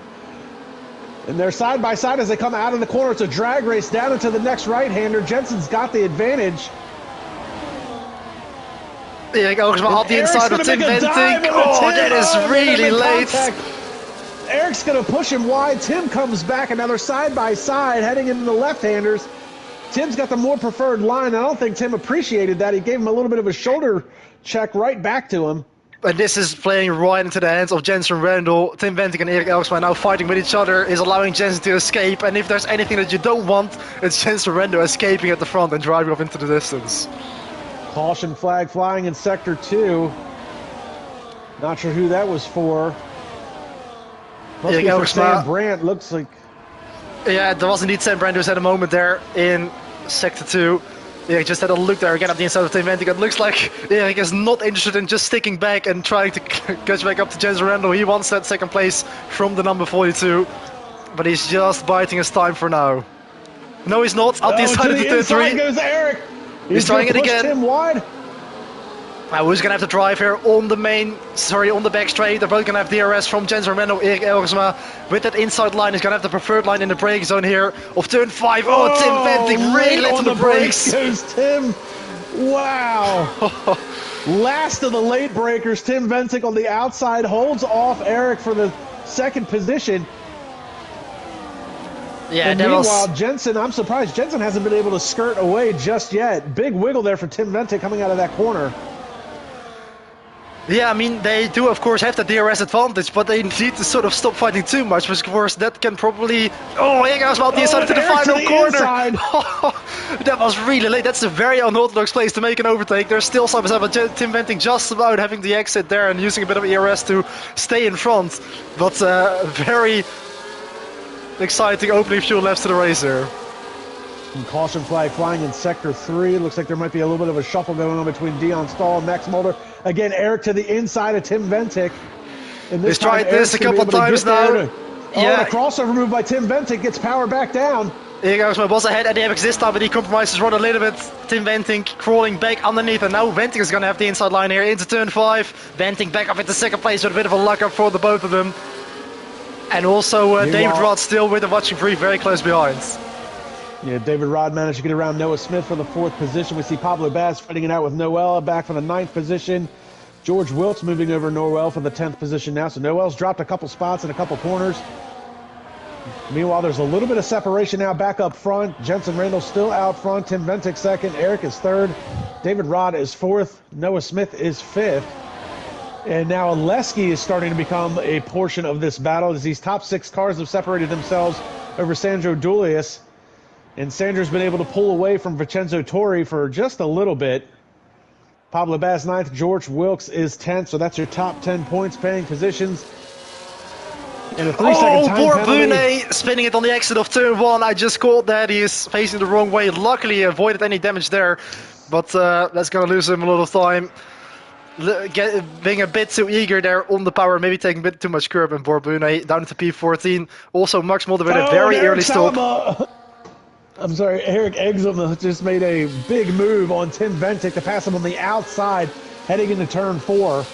And they're side by side as they come out of the corner. It's a drag race down into the next right-hander. Jensen's got the advantage. Erik Elgersma up the inside of Tim Ventic. Oh, that is really late. Eric's going to push him wide. Tim comes back, and now they're side by side heading into the left-handers. Tim's got the more preferred line. I don't think Tim appreciated that. He gave him a little bit of a shoulder check right back to him. And this is playing right into the hands of Jensen Randall. Tim Ventic and Erik Elgersma now fighting with each other, is allowing Jensen to escape. And if there's anything that you don't want, it's Jensen Randall escaping at the front and driving off into the distance. Caution flag flying in Sector 2. Not sure who that was for. Must be for Sam Brandt, looks like. Yeah, there was indeed Sam Brandt who had a moment there in Sector 2. Erik just had a look there again at the inside of Tim Ventic. It looks like Erik is not interested in just sticking back and trying to catch back up to Jensen Randall. He wants that 2nd place from the number 42, but he's just biding his time for now. No, he's not. Up the inside of the turn 3. Goes Eric. He's trying it again. Tim wide. Now who's going to have to drive here on the back straight? They're both going to have DRS from Jensen Randall, Erik Elgersma. With that inside line, he's going to have the preferred line in the brake zone here of turn 5. Oh, Tim Ventic really late on the brakes. Goes Tim. Wow. Last of the late breakers, Tim Ventic on the outside holds off Eric for the 2nd position. Yeah, and meanwhile, Jensen, I'm surprised Jensen hasn't been able to skirt away just yet. Big wiggle there for Tim Ventic coming out of that corner. Yeah, I mean, they do, of course, have the DRS advantage, but they need to sort of stop fighting too much, because, of course, that can probably... Oh, Erik Elgersma the inside to the final corner. That was really late. That's a very unorthodox place to make an overtake. There's still some, but Tim Ventic just about having the exit there and using a bit of ERS to stay in front. But very exciting opening few laps to the race there. And caution flag flying in Sector 3. Looks like there might be a little bit of a shuffle going on between Dion Stahl and Max Mulder. Again, Eric to the inside of Tim Ventic. And he's tried this a couple times now. The crossover move by Tim Ventic gets power back down. Erik Elgersma was ahead at the apex this time, but he compromises run a little bit. Tim Ventic crawling back underneath, and now Ventic is going to have the inside line here into turn 5. Ventic back up into 2nd place with a bit of a luck up for the both of them. And also David Rod still with the watching brief very close behind. Yeah, David Rod managed to get around Noah Smith for the 4th position. We see Pablo Baz fighting it out with Noel back for the 9th position. George Wiltz moving over Noel for the 10th position now. So Noel's dropped a couple spots in a couple corners. Meanwhile, there's a little bit of separation now back up front. Jensen Randall still out front. Tim Ventic 2nd. Eric is 3rd. David Rod is 4th. Noah Smith is 5th. And now Oleski is starting to become a portion of this battle as these top 6 cars have separated themselves over Sandro Julius. And Sandro's been able to pull away from Vincenzo Torri for just a little bit. Pablo Baz 9th, George Wilkes is 10th, so that's your top 10 points paying positions. And a 3-second time penalty. Bune spinning it on the exit of turn 1. I just caught that. He is facing the wrong way. Luckily, he avoided any damage there. But that's going to lose him a lot of time. Being a bit too eager there on the power, maybe taking a bit too much curb, and Bune down to P14. Also, Max Mulder with a very early stop. I'm sorry, Eric Exum just made a big move on Tim Ventic to pass him on the outside, heading into turn 4.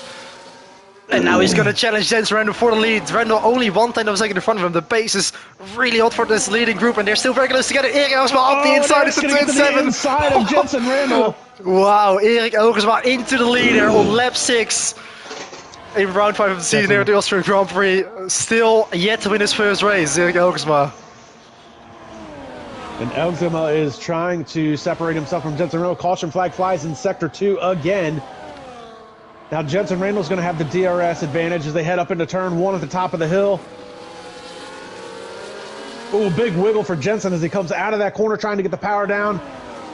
And now he's going to challenge Jensen Randall for the lead. Randall only 1/10 of a second in front of him. The pace is really hot for this leading group, and they're still very close together. Erik Elgersma up the inside into turn 7. Inside of Jensen Randall. Wow, Erik Elgersma into the leader on lap 6 in round 5 of the season here at the Austrian Grand Prix. Still yet to win his first race, Erik Elgersma. And Elgersma is trying to separate himself from Jensen Randall. Caution flag flies in sector 2 again. Now Jensen Randall's going to have the DRS advantage as they head up into turn 1 at the top of the hill. Ooh, big wiggle for Jensen as he comes out of that corner trying to get the power down.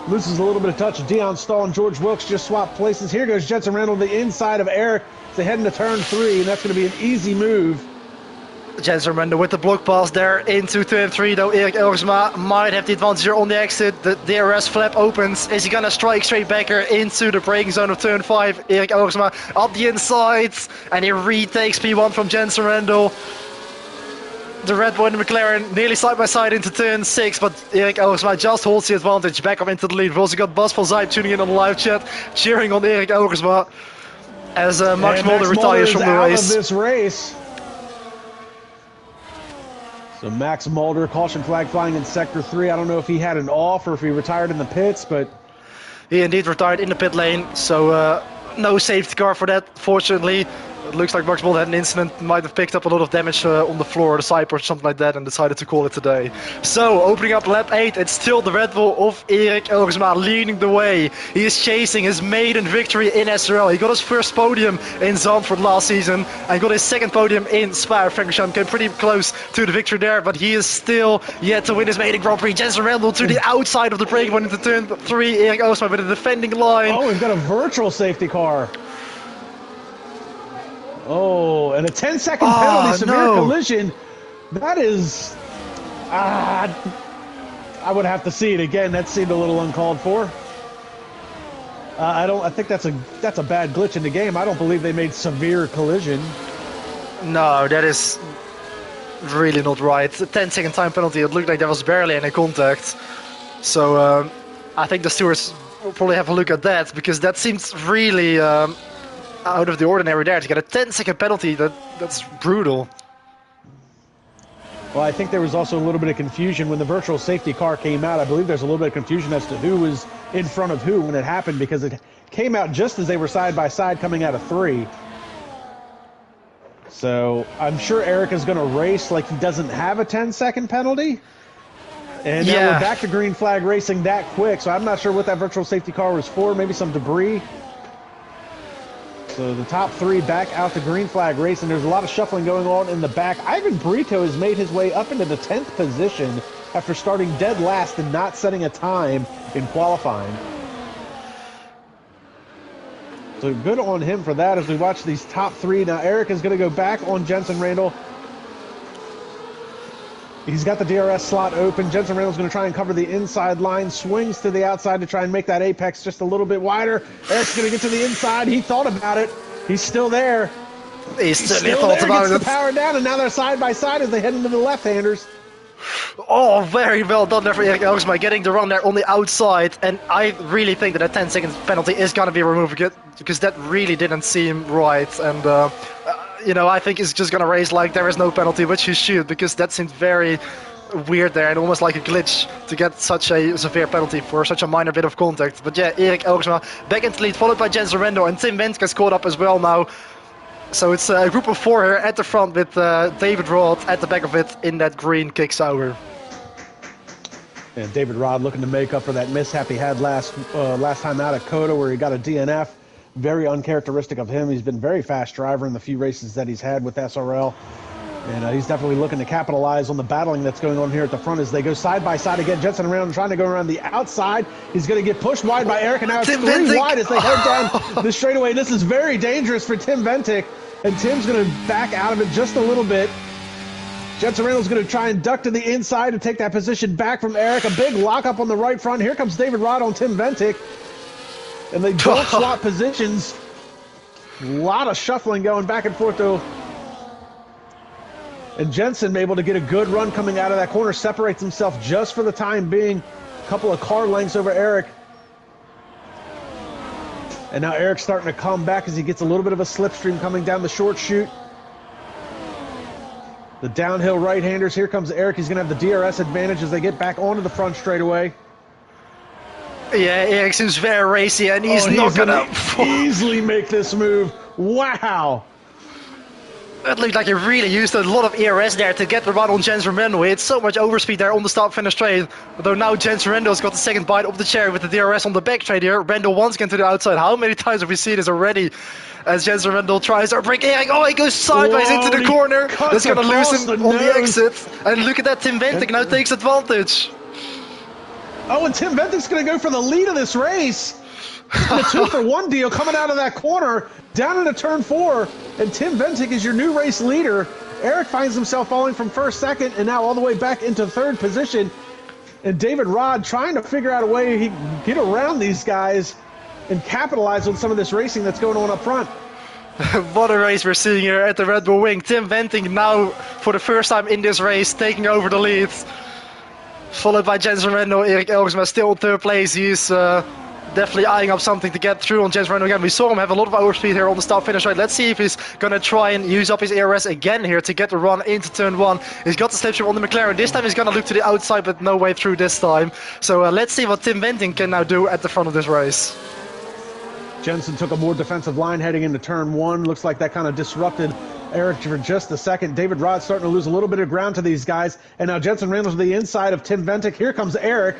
Loses a little bit of touch. Dion Stahl and George Wilkes just swap places. Here goes Jensen Randall to the inside of Erik as they head into turn 3, and that's going to be an easy move. Jensen Randall with the block pass there into turn 3, though Erik Elgersma might have the advantage here on the exit. The DRS flap opens. Is he going to strike straight back here into the braking zone of turn 5? Erik Elgersma up the inside, and he retakes P1 from Jensen Randall. The Red Bull and the McLaren nearly side by side into turn 6, but Erik Elgersma just holds the advantage back up into the lead. We've also got Bas van Zijp tuning in on the live chat, cheering on Erik Elgersma as Max Mulder retires from the race. Out of this race. So Max Mulder, caution flag flying in sector 3. I don't know if he had an off or if he retired in the pits, but he indeed retired in the pit lane, so no safety car for that, fortunately. It looks like Max Mulder had an incident, might have picked up a lot of damage on the floor or the side or something like that, and decided to call it today. So, opening up lap 8, it's still the Red Bull of Erik Elgersma leading the way. He is chasing his maiden victory in SRL. He got his first podium in Zandvoort last season, and got his second podium in Spa. Francorchamps came pretty close to the victory there, but he is still yet to win his maiden Grand Prix. Jensen Randall to the outside of the break one into turn 3. Erik Elgersma with a defending line. Oh, we've got a virtual safety car. Oh, and a 10-second penalty, severe collision. That is, I would have to see it again. That seemed a little uncalled for. I think that's a bad glitch in the game. I don't believe they made severe collision. No, that is really not right. A 10-second time penalty. It looked like there was barely any contact. So I think the stewards will probably have a look at that, because that seems really out of the ordinary there to get a 10-second penalty. That's brutal. Well, I think there was also a little bit of confusion when the virtual safety car came out. I believe there's a little bit of confusion as to who was in front of who when it happened, because it came out just as they were side by side coming out of 3. So I'm sure Erik is going to race like he doesn't have a 10-second penalty. And now we're back to green flag racing that quick, so I'm not sure what that virtual safety car was for. Maybe some debris. So the top 3 back out to green flag racing. There's a lot of shuffling going on in the back. Ivan Brito has made his way up into the 10th position after starting dead last and not setting a time in qualifying. So good on him for that as we watch these top 3. Now Erik is going to go back on Jensen Randall. He's got the DRS slot open. Jensen Randall's going to try and cover the inside line. Swings to the outside to try and make that apex just a little bit wider. Erik's going to get to the inside. He thought about it. He's still there. He's still thought about it. Gets the power down, and now they're side by side as they head into the left-handers. Oh, very well done there for Erik Elgersma, getting the run there on the outside. And I really think that a 10-second penalty is going to be removed, because that really didn't seem right. And you know, I think he's just going to race like there is no penalty, which he should, because that seemed very weird there and almost like a glitch to get such a severe penalty for such a minor bit of contact. But yeah, Erik Elgersma back into the lead, followed by Jensen Randall, and Tim Wendke is caught up as well now. So it's a group of 4 here at the front with David Rod at the back of it in that green kick sauber. And David Rod looking to make up for that mishap he had last time out at Coda, where he got a DNF. Very uncharacteristic of him. He's been a very fast driver in the few races that he's had with SRL. And he's definitely looking to capitalize on the battling that's going on here at the front as they go side by side again. Jensen around trying to go around the outside. He's going to get pushed wide by Erik, and now it's 3 wide as they head down the straightaway. This is very dangerous for Tim Wendke, and Tim's going to back out of it just a little bit. Jensen Randall's going to try and duck to the inside to take that position back from Erik. A big lockup on the right front. Here comes David Rod on Tim Wendke. And they don't swap positions. A lot of shuffling going back and forth, though. And Jensen able to get a good run coming out of that corner. Separates himself just for the time being. A couple of car lengths over Erik. And now Eric's starting to come back as he gets a little bit of a slipstream coming down the short chute. The downhill right-handers. Here comes Eric. He's going to have the DRS advantage as they get back onto the front straightaway. Yeah, Eric seems very racy, and he's not going to easily make this move. Wow. It looked like he really used a lot of ERS there to get the run on Jensen Rendel. He had so much overspeed there on the start-finish straight. Although now Jensen Rendel's got the second bite of the cherry with the DRS on the back straight here. Rendel once again to the outside. How many times have we seen this already? As Jensen Rendel tries to break Eric. Oh, he goes sideways into the corner. That's going to lose him on the exit. And look at that, Tim Ventic now takes advantage. Oh, and Tim Ventic's going to go for the lead of this race. The 2-for-1 deal coming out of that corner, down into turn 4, and Tim Ventic is your new race leader. Eric finds himself falling from first, second, and now all the way back into third position. And David Rod trying to figure out a way he can get around these guys and capitalize on some of this racing that's going on up front. What a race we're seeing here at the Red Bull Wing. Tim Ventic now, for the first time in this race, taking over the lead. Followed by Jensen Rendel. Erik Elgersma still in third place. He's definitely eyeing up something to get through on Jensen Rendel again. We saw him have a lot of overspeed here on the start finish right. Let's see if he's going to try and use up his ERS again here to get the run into turn 1. He's got the slipstream on the McLaren. This time he's going to look to the outside, but no way through this time. So let's see what Tim Venting can now do at the front of this race. Jensen took a more defensive line heading into turn 1. Looks like that kind of disrupted Eric for just a second. David Rod starting to lose a little bit of ground to these guys. And now Jensen Rendel's to the inside of Tim Ventic. Here comes Eric.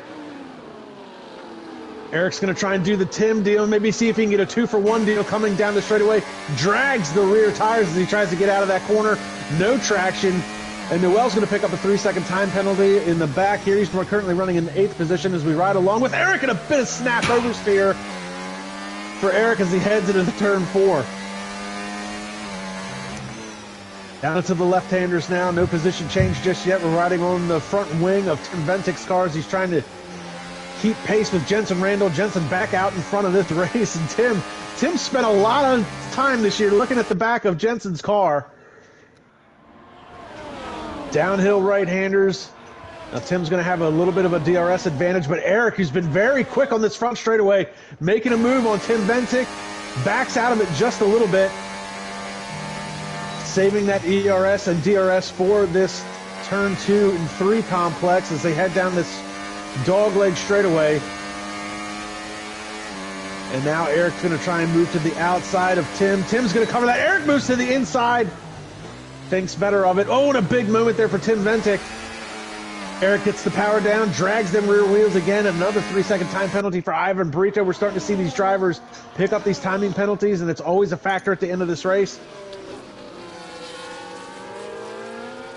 Eric's going to try and do the Tim deal, maybe see if he can get a 2-for-1 deal coming down the straightaway. Drags the rear tires as he tries to get out of that corner. No traction. And Noel's going to pick up a 3-second time penalty in the back here. He's currently running in the 8th position as we ride along with Eric, and a bit of snap oversteer for Eric as he heads into the turn 4. Down to the left-handers now. No position change just yet. We're riding on the front wing of Tim Ventic's cars. He's trying to keep pace with Jensen Rendel. Jensen back out in front of this race. And Tim spent a lot of time this year looking at the back of Jensen's car. Downhill right-handers. Now Tim's going to have a little bit of a DRS advantage, but Eric, who's been very quick on this front straightaway, making a move on Tim Ventic, backs out of it just a little bit, saving that ERS and DRS for this turn 2 and 3 complex as they head down this dogleg straightaway. And now Eric's going to try and move to the outside of Tim. Tim's going to cover that. Eric moves to the inside. Thinks better of it. Oh, and a big moment there for Tim Ventic. Eric gets the power down, drags them rear wheels again. Another 3-second time penalty for Ivan Brito. We're starting to see these drivers pick up these timing penalties, and it's always a factor at the end of this race.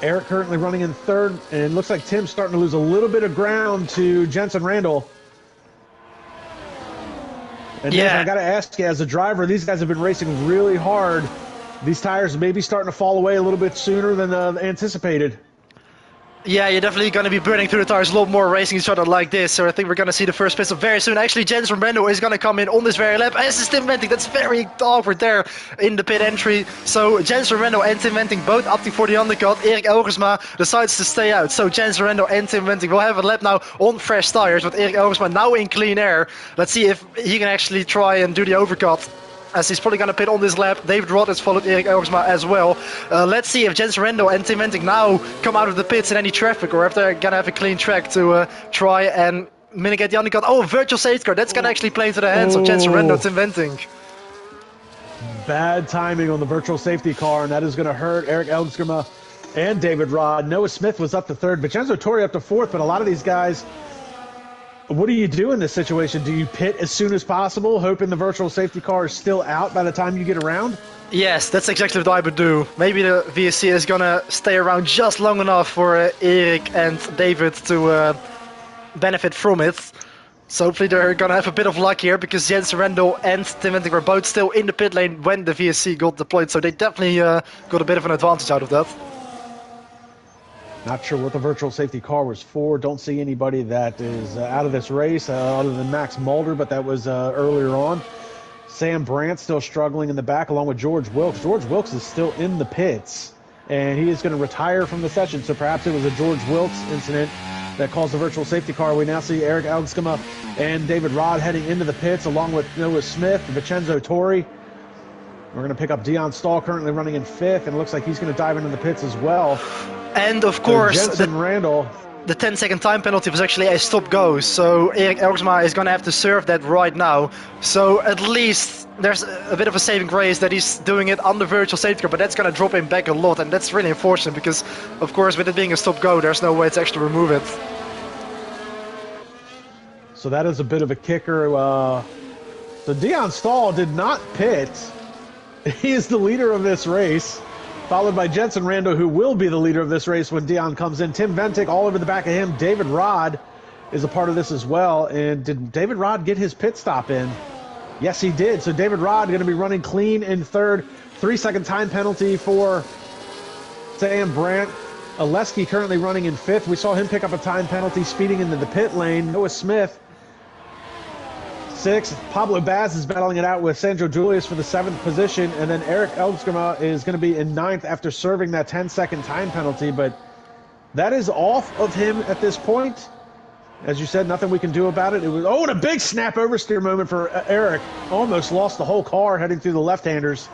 Eric currently running in third, and it looks like Tim's starting to lose a little bit of ground to Jensen Rendel. And yeah, I got to ask you, as a driver, these guys have been racing really hard. These tires may be starting to fall away a little bit sooner than anticipated. Yeah, you're definitely going to be burning through the tires a lot more racing each other like this. So I think we're going to see the first pit stop very soon. Actually, Jensen Rendel is going to come in on this very lap. As is Tim Venting. That's very awkward there in the pit entry. So Jensen Rendel and Tim Venting both opting for the undercut. Erik Elgersma decides to stay out. So Jensen Rendel and Tim Venting will have a lap now on fresh tires, with Erik Elgersma now in clean air. Let's see if he can actually try and do the overcut, as he's probably going to pit on this lap. David Rod has followed Erik Elgersma as well. Let's see if Jensen Rendel and Tim Venting now come out of the pits in any traffic, or if they're going to have a clean track to try and mitigate the undercut. Oh, virtual safety car. That's going to actually play into the hands of Jensen Rendel and Tim Venting. Bad timing on the virtual safety car, and that is going to hurt Erik Elgersma and David Rod. Noah Smith was up to third, Vincenzo Torre up to fourth, but a lot of these guys, what do you do in this situation? Do you pit as soon as possible, hoping the virtual safety car is still out by the time you get around? Yes, that's exactly what I would do. Maybe the VSC is going to stay around just long enough for Erik and David to benefit from it. So hopefully they're going to have a bit of luck here, because Jensen Rendel and Tim Venting were both still in the pit lane when the VSC got deployed. So they definitely got a bit of an advantage out of that. Not sure what the virtual safety car was for. Don't see anybody that is out of this race other than Max Mulder, but that was earlier on. Sam Brandt still struggling in the back along with George Wilkes. George Wilkes is still in the pits, and he is going to retire from the session. So perhaps it was a George Wilkes incident that calls the virtual safety car. We now see Eric Elgskema and David Rod heading into the pits, along with Noah Smith, Vincenzo Torri. We're going to pick up Dion Stahl, currently running in 5th, and it looks like he's going to dive into the pits as well. And of course, so Jensen Randall. The 10-second time penalty was actually a stop-go, so Erik Elgsma is going to have to serve that right now. So at least there's a bit of a saving grace that he's doing it on the virtual safety car, but that's going to drop him back a lot, and that's really unfortunate because, of course, with it being a stop-go, there's no way to actually remove it. So that is a bit of a kicker. So Dion Stahl did not pit. He is the leader of this race, followed by Jensen Rando, who will be the leader of this race when Dion comes in. Tim Ventic all over the back of him. David Rod is a part of this as well. And did David Rod get his pit stop in? Yes, he did. So David Rod going to be running clean in 3rd. 3-second time penalty for Sam Brandt. Oleski currently running in 5th. We saw him pick up a time penalty speeding into the pit lane. Noah Smith, 6th. Pablo Baz is battling it out with Sandro Julius for the 7th position, and then Eric Elgskema is going to be in 9th after serving that 10-second time penalty, but that is off of him at this point. As you said, nothing we can do about it. It was, and a big snap oversteer moment for Eric. Almost lost the whole car heading through the left-handers.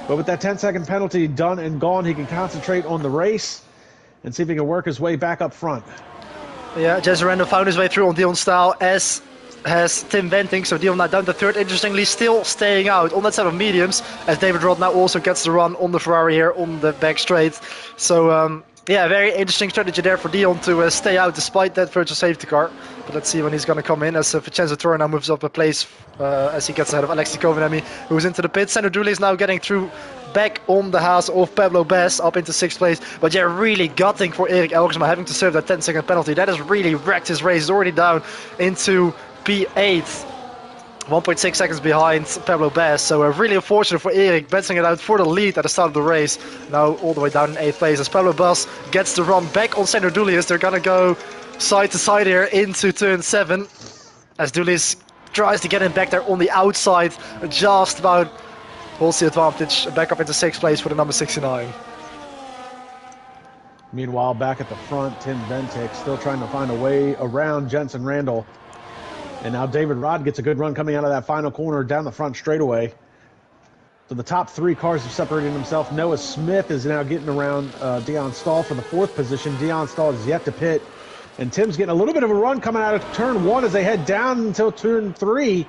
But with that 10-second penalty done and gone, he can concentrate on the race and see if he can work his way back up front. Yeah, Jesse Randall found his way through on Dion Stahl, as has Tim Venting, so Dion now down to 3rd. Interestingly, still staying out on that set of mediums, as David Rod now also gets the run on the Ferrari here on the back straight. So, yeah, very interesting strategy there for Dion to stay out despite that virtual safety car. But let's see when he's going to come in, as Vincenzo Torre now moves up a place as he gets ahead of Alexei Kovenemi, who's into the pit. Sandro Dulli is now getting through back on the house of Pablo Bess up into 6th place. But yeah, really gutting for Erik Elgsma having to serve that 10-second penalty. That has really wrecked his race. He's already down into P8, 1.6 seconds behind Pablo Bess. So really unfortunate for Erik, bouncing it out for the lead at the start of the race. Now all the way down in 8th place as Pablo Bess gets the run back on Sandro Dulius. They're going to go side to side here into turn 7 as Dulius tries to get him back there on the outside, just about holds the advantage, back up into 6th place for the number 69. Meanwhile, back at the front, Tim Ventic still trying to find a way around Jensen Randall. And now David Rod gets a good run coming out of that final corner down the front straightaway. So the top 3 cars have separated themselves. Noah Smith is now getting around Dion Stahl for the 4th position. Dion Stahl is yet to pit. And Tim's getting a little bit of a run coming out of turn 1 as they head down until turn 3.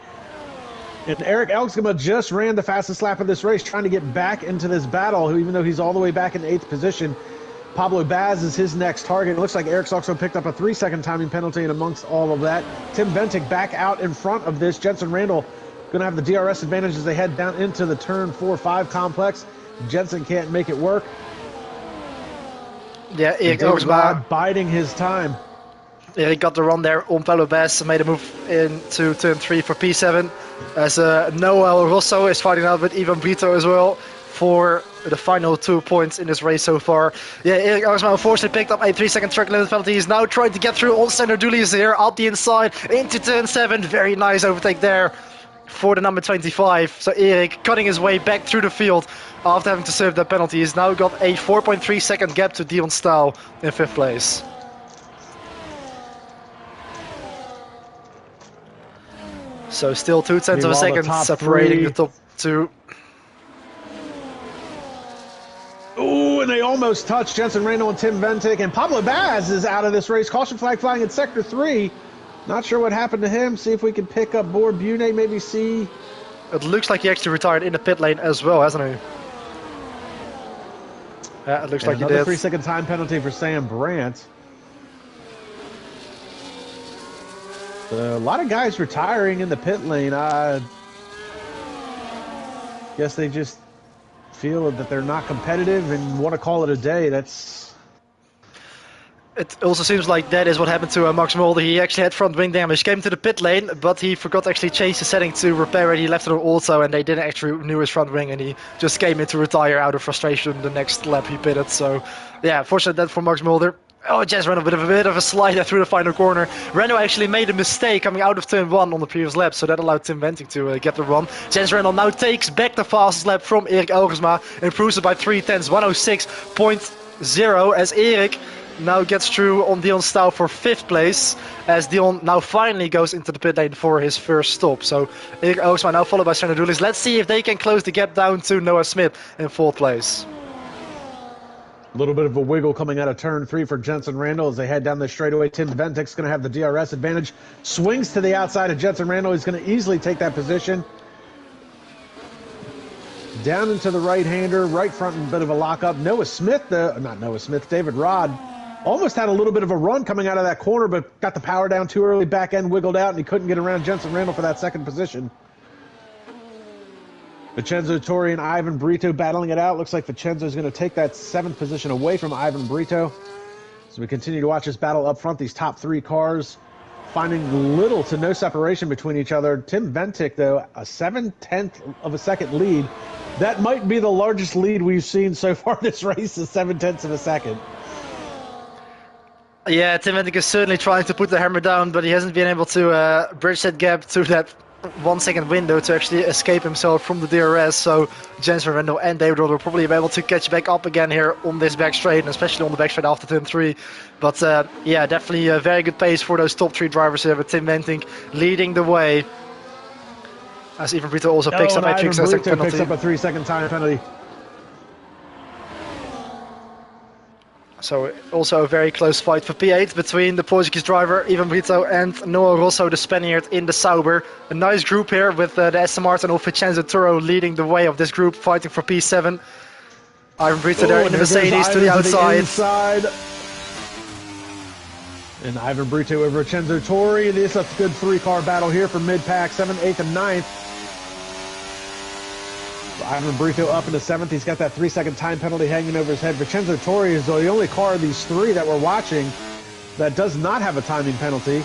And Eric Elgsma just ran the fastest lap of this race, trying to get back into this battle, even though he's all the way back in 8th position. Pablo Baz is his next target. It looks like Eric's also picked up a 3-second timing penalty, and amongst all of that, Tim Ventic back out in front of this. Jensen Randall going to have the DRS advantage as they head down into the turn 4-5 complex. Jensen can't make it work. Yeah, Erik Elgsma biding his time. Yeah, he got the run there on Pablo Bess, made a move into turn 3 for P7, as Noel Rosso is fighting out with Ivan Brito as well for the final 2 points in this race so far. Yeah, Erik Elgsma unfortunately picked up a 3-second track limit penalty. He's now trying to get through on Sandro Dulius here, up the inside, into turn 7. Very nice overtake there for the number 25. So Erik cutting his way back through the field after having to serve that penalty. He's now got a 4.3 second gap to Dion Stahl in 5th place. So still 0.2 of a second separating the top 2. Ooh, and they almost touched Jensen Randall and Tim Ventic, and Pablo Baz is out of this race. Caution flag flying in sector 3. Not sure what happened to him. See if we can pick up Bor Bune, maybe see. It looks like he actually retired in the pit lane as well, hasn't he? Yeah, it looks like he did. Another 3-second time penalty for Sam Brandt. A lot of guys retiring in the pit lane. I guess they just feel that they're not competitive and want to call it a day. It also seems like that is what happened to Max Mulder. He actually had front wing damage, came to the pit lane, but he forgot to actually change the setting to repair it. He left it on auto, and they didn't actually renew his front wing, and he just came in to retire out of frustration the next lap he pitted. So, yeah, fortunate that for Max Mulder. Oh, just ran a bit of a slider through the final corner. Renault actually made a mistake coming out of turn 1 on the previous lap, so that allowed Tim Venting to get the run. Jens Renault now takes back the fastest lap from Erik Elgersma, improves it by 0.3, 106.0, as Erik now gets through on Dion Stau for 5th place, as Dion now finally goes into the pit lane for his first stop. So Erik Elgsma now followed by Senadoulis. Let's see if they can close the gap down to Noah Smith in 4th place. A little bit of a wiggle coming out of turn 3 for Jensen Randall as they head down the straightaway. Tim Ventic's going to have the DRS advantage. Swings to the outside of Jensen Randall. He's going to easily take that position. Down into the right-hander, right front, and a bit of a lockup. Noah Smith, David Rod, almost had a little bit of a run coming out of that corner, but got the power down too early. Back end wiggled out, and he couldn't get around Jensen Randall for that 2nd position. Vincenzo Torri and Ivan Brito battling it out. Looks like Vincenzo's going to take that 7th position away from Ivan Brito. So we continue to watch this battle up front. These top 3 cars finding little to no separation between each other. Tim Ventic, though, a 7/10 of a second lead. That might be the largest lead we've seen so far this race, is 7/10 of a second. Yeah, Tim Ventic is certainly trying to put the hammer down, but he hasn't been able to bridge that gap to that 1 second window to actually escape himself from the DRS. So Jensen Randall and David Rod will probably be able to catch back up again here on this back straight, and especially on the back straight after turn 3. But yeah, definitely a very good pace for those top 3 drivers here, with Tim Ventic leading the way. As Ivan Brito also picks up a 3-second penalty. Picks up a 3-second time penalty. So also a very close fight for P8 between the Portuguese driver Ivan Brito and Noah Rosso, the Spaniard, in the Sauber. A nice group here with the Aston Martin of Vincenzo Toro leading the way of this group, fighting for P7. Ivan Brito there in the Mercedes to the outside. And Ivan Brito over Vincenzo Torri. This is a good 3-car battle here for mid-pack, 7th, 8th, and 9th. Ivan Brito up into 7th. He's got that 3-second time penalty hanging over his head. Vincenzo Torri is the only car of these 3 that we're watching that does not have a timing penalty.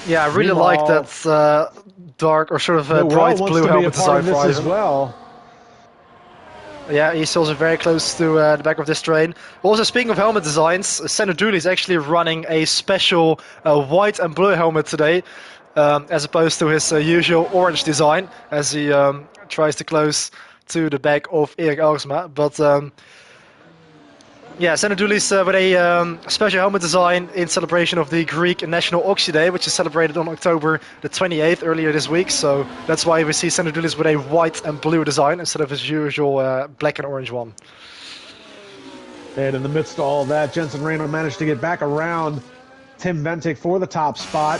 Yeah, I really like that dark or sort of bright blue helmet design for Ivan. As well. Yeah, he's also very close to the back of this train. Also, speaking of helmet designs, Senadoulis is actually running a special white and blue helmet today, as opposed to his usual orange design, as he tries to close to the back of Erik Elgsma. But yeah, Senadoulis with a special helmet design in celebration of the Greek National Oxy Day, which is celebrated on October the 28th, earlier this week. So that's why we see Senadoulis with a white and blue design instead of his usual black and orange one. And in the midst of all of that, Jensen Randall managed to get back around Tim Ventic for the top spot.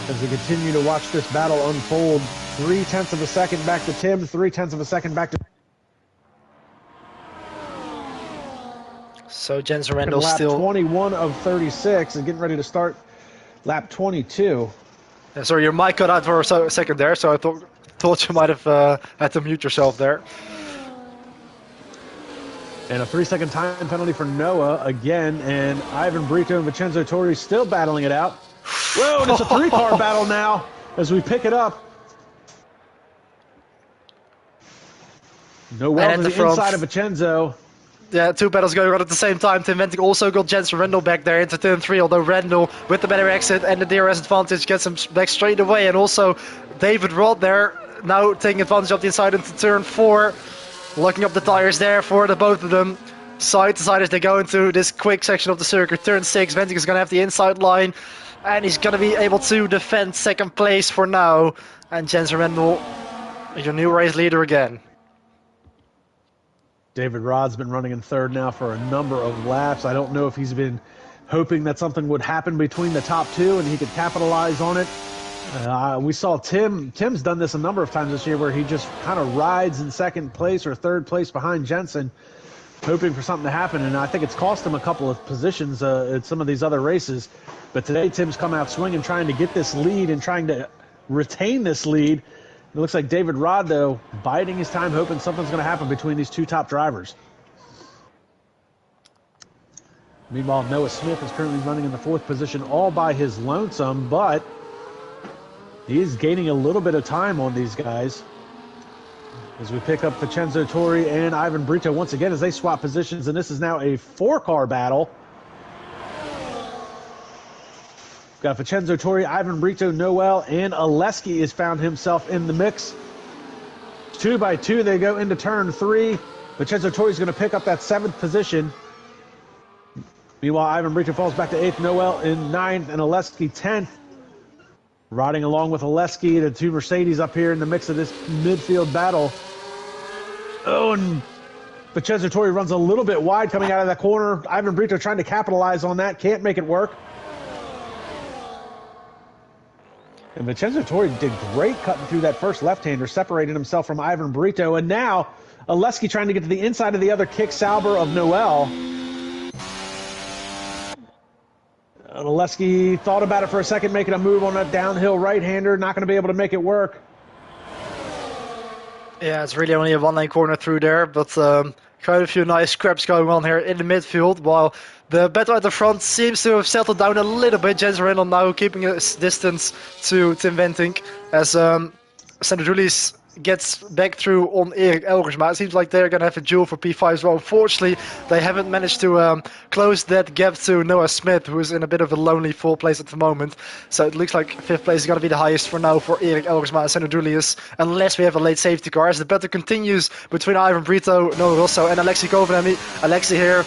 As we continue to watch this battle unfold, 0.3 of a second back to Tim, 0.3 of a second back to... So Jensen Randall still 21 of 36 and getting ready to start lap 22. Yeah, sorry, your mic cut out for a second there, so I thought you might have had to mute yourself there. And a 3-second time penalty for Noah again, and Ivan Brito and Vincenzo Torri still battling it out. Whoa, and it's a 3-car battle now as we pick it up. Noah to the inside of Vincenzo. Yeah, 2 battles going on at the same time. Tim Ventic also got Jensen Randall back there into turn 3, although Randall, with the better exit and the DRS advantage, gets him back straight away. And also David Rod there, now taking advantage of the inside into turn 4, locking up the tires there for the both of them. Side to side as they go into this quick section of the circuit. Turn 6, Ventic is going to have the inside line, and he's going to be able to defend 2nd place for now. And Jensen Randall, your new race leader again. David Rod's been running in 3rd now for a number of laps. I don't know if he's been hoping that something would happen between the top 2 and he could capitalize on it. We saw Tim's done this a number of times this year where he just kind of rides in 2nd place or 3rd place behind Jensen, hoping for something to happen. And I think it's cost him a couple of positions at some of these other races. But today Tim's come out swinging, trying to get this lead and trying to retain this lead. It looks like David Rod, though, biding his time, hoping something's going to happen between these 2 top drivers. Meanwhile, Noah Smith is currently running in the 4th position all by his lonesome, but he's gaining a little bit of time on these guys. As we pick up Vincenzo Torri and Ivan Brito once again as they swap positions, and this is now a 4-car battle. We've got Vincenzo Torri, Ivan Brito, Noel, and Oleski has found himself in the mix. 2 by 2, they go into turn 3. Vincenzo Torri's going to pick up that 7th position. Meanwhile, Ivan Brito falls back to 8th, Noel in 9th, and Oleski 10th. Riding along with Oleski, the 2 Mercedes up here in the mix of this midfield battle. Oh, and Vincenzo Torri runs a little bit wide coming out of that corner. Ivan Brito trying to capitalize on that, can't make it work. And Vincenzo Torri did great cutting through that first left-hander, separating himself from Ivan Brito. And now, Oleski trying to get to the inside of the other kick Sauber of Noel. Oleski thought about it for a second, making a move on that downhill right-hander. Not going to be able to make it work. Yeah, it's really only a one-lane corner through there, but quite a few nice scraps going on here in the midfield, while the battle at the front seems to have settled down a little bit. Jensen Randall now keeping a distance to Tim Wentink as Sandro Julius gets back through on Erik Elgersma. It seems like they're going to have a duel for P5 as well. Unfortunately, they haven't managed to close that gap to Noah Smith, who is in a bit of a lonely 4th place at the moment. So it looks like 5th place is going to be the highest for now for Erik Elgersma and Sandro Julius, unless we have a late safety car. As the battle continues between Ivan Brito, Noah Rosso, and Alexei Kovenemi. Alexei here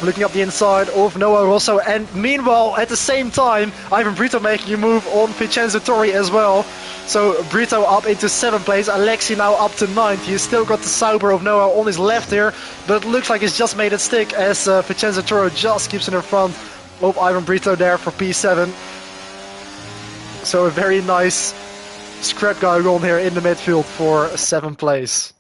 looking up the inside of Noah Rosso, and meanwhile, at the same time, Ivan Brito making a move on Vincenzo Torri as well. So Brito up into 7th place, Alexei now up to 9th. He's still got the Sauber of Noah on his left here, but it looks like he's just made it stick as Vincenzo Torri just keeps in front of Ivan Brito there for P7. So a very nice scrap going on here in the midfield for 7th place.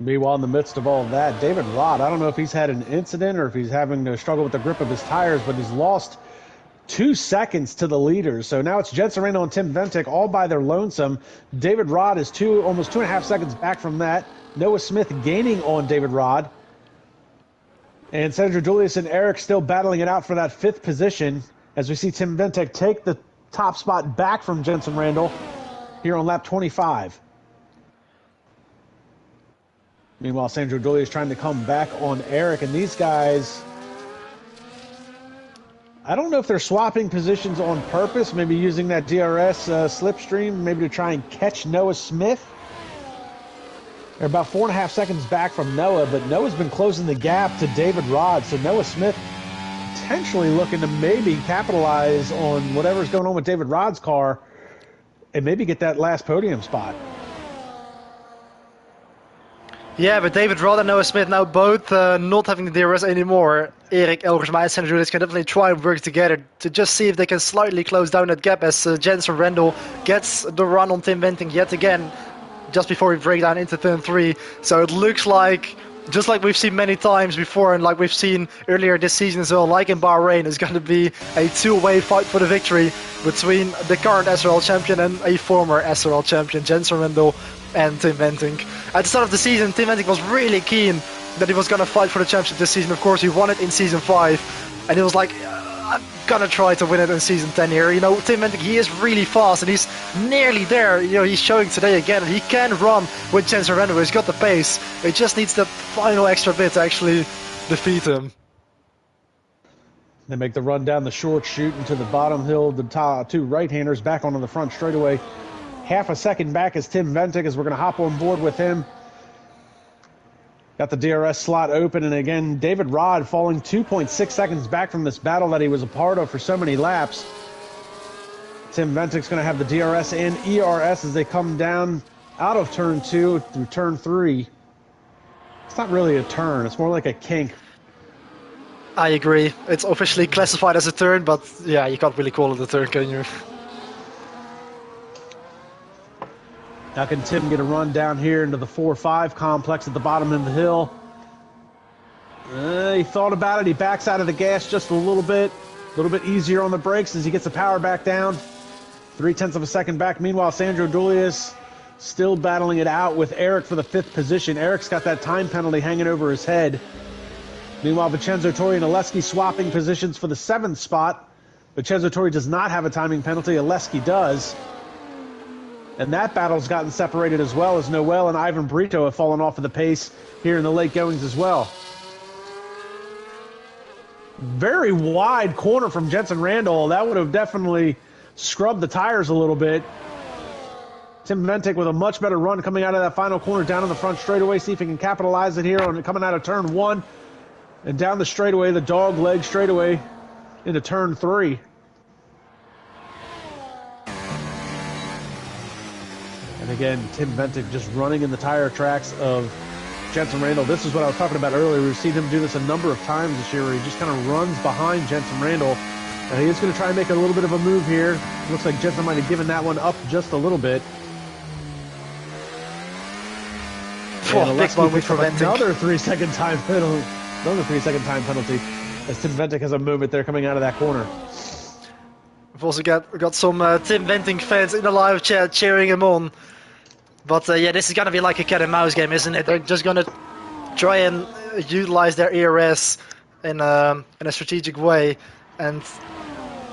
Meanwhile, in the midst of all of that, David Rod, I don't know if he's had an incident or if he's having to struggle with the grip of his tires, but he's lost 2 seconds to the leaders. So now it's Jensen Randall and Tim Wentink all by their lonesome. David Rod is almost 2.5 seconds back from that. Noah Smith gaining on David Rod. And Sandro Julius and Eric still battling it out for that 5th position as we see Tim Wentink take the top spot back from Jensen Randall here on lap 25. Meanwhile, Sandro Julius trying to come back on Eric, and these guys, I don't know if they're swapping positions on purpose, maybe using that DRS slipstream, maybe to try and catch Noah Smith. They're about 4.5 seconds back from Noah, but Noah's been closing the gap to David Rod, so Noah Smith potentially looking to maybe capitalize on whatever's going on with David Rod's car and maybe get that last podium spot. Yeah, but David Rod and Noah Smith now both not having the DRS anymore. Erik Elgersma and Sandro Julius can definitely try and work together to just see if they can slightly close down that gap as Jensen Randall gets the run on Tim Wentink yet again just before we break down into turn 3. So it looks like, just like we've seen many times before and like we've seen earlier this season as well, like in Bahrain, it's going to be a two-way fight for the victory between the current SRL champion and a former SRL champion, Jensen Randall and Tim Wentink. At the start of the season, Tim Wentink was really keen that he was going to fight for the championship this season. Of course, he won it in Season 5, and he was like, I'm going to try to win it in Season 10 here. You know, Tim Wentink, he is really fast, and he's nearly there. You know, he's showing today again that he can run with Jensen Randall. He's got the pace. It just needs the final extra bit to actually defeat him. They make the run down the short chute into the bottom hill. The top 2 right-handers back onto the front straightaway. Half a second back is Tim Wentink as we're going to hop on board with him. Got the DRS slot open, and again, David Rod falling 2.6 seconds back from this battle that he was a part of for so many laps. Tim Wentink's going to have the DRS and ERS as they come down out of turn 2 through turn 3. It's not really a turn, it's more like a kink. I agree. It's officially classified as a turn, but yeah, you can't really call it a turn, can you? Now can Tim get a run down here into the 4-5 complex at the bottom of the hill? He thought about it. He backs out of the gas just a little bit easier on the brakes as he gets the power back down. 0.3 of a second back. Meanwhile, Sandro Julius still battling it out with Eric for the 5th position. Eric's got that time penalty hanging over his head. Meanwhile, Vincenzo Torri and Oleski swapping positions for the 7th spot. Vincenzo Torri does not have a timing penalty. Oleski does. And that battle's gotten separated as well as Noel and Ivan Brito have fallen off of the pace here in the late goings as well. Very wide corner from Jensen Randall. That would have definitely scrubbed the tires a little bit. Tim Ventic with a much better run coming out of that final corner down in the front straightaway. See if he can capitalize it here on coming out of turn 1 and down the straightaway, the dog leg straightaway into turn 3. And again, Tim Ventic just running in the tire tracks of Jensen Randall. This is what I was talking about earlier. We've seen him do this a number of times this year where he just kind of runs behind Jensen Randall. And he is going to try and make a little bit of a move here. Looks like Jensen might have given that one up just a little bit. And Alexi picks up another 3-second time penalty. Another 3-second time penalty as Tim Ventic has a movement there coming out of that corner. We've also got some Tim Venting fans in the live chat cheering him on. But yeah, this is going to be like a cat and mouse game, isn't it? They're just going to try and utilize their ERS in a strategic way. And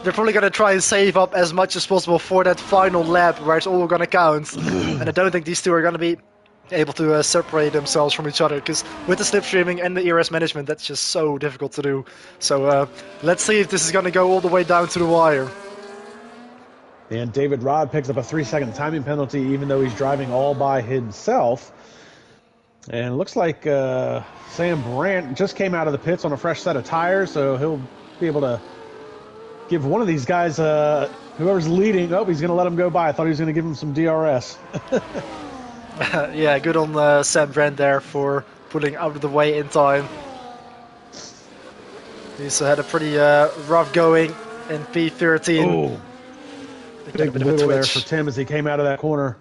they're probably going to try and save up as much as possible for that final lap where it's all going to count. And I don't think these two are going to be able to separate themselves from each other, because with the slipstreaming and the ERS management, that's just so difficult to do. So let's see if this is going to go all the way down to the wire. And David Rod picks up a 3-second timing penalty, even though he's driving all by himself. And it looks like Sam Brandt just came out of the pits on a fresh set of tires, so he'll be able to give one of these guys, whoever's leading, he's going to let him go by. I thought he was going to give him some DRS. Yeah, good on Sam Brandt there for pulling out of the way in time. He's had a pretty rough going in P13. Oh, big wiggle there for Tim as he came out of that corner.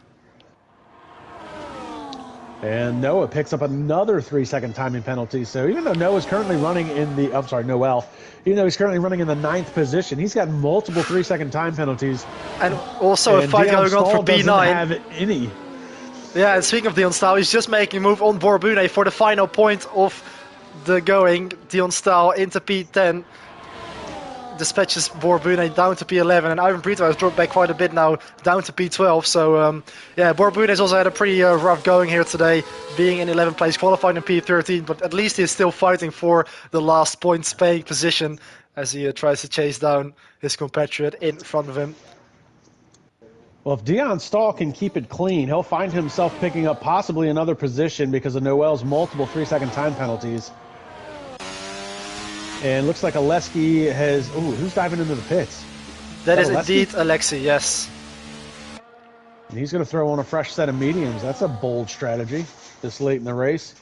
And Noah picks up another 3-second timing penalty. So even though Noah's currently running in the, Noel, even though he's currently running in the 9th position, he's got multiple 3-second time penalties. And also a fight going on for P9. Doesn't have any. Yeah, and speaking of Dion Staal, he's just making a move on Borbune for the final point of the going. Dion Staal into P10. Dispatches Borbune down to P11, and Ivan Brito has dropped back quite a bit now, down to P12. So, yeah, Borbune has also had a pretty rough going here today, being in 11th place, qualified in P13, but at least he's still fighting for the last points-paying position as he tries to chase down his compatriot in front of him. Well, if Dion Stahl can keep it clean, he'll find himself picking up possibly another position because of Noel's multiple 3-second time penalties. And looks like Alexi has... Ooh, who's diving into the pits? That is indeed Alexi, yes. And he's going to throw on a fresh set of mediums. That's a bold strategy this late in the race.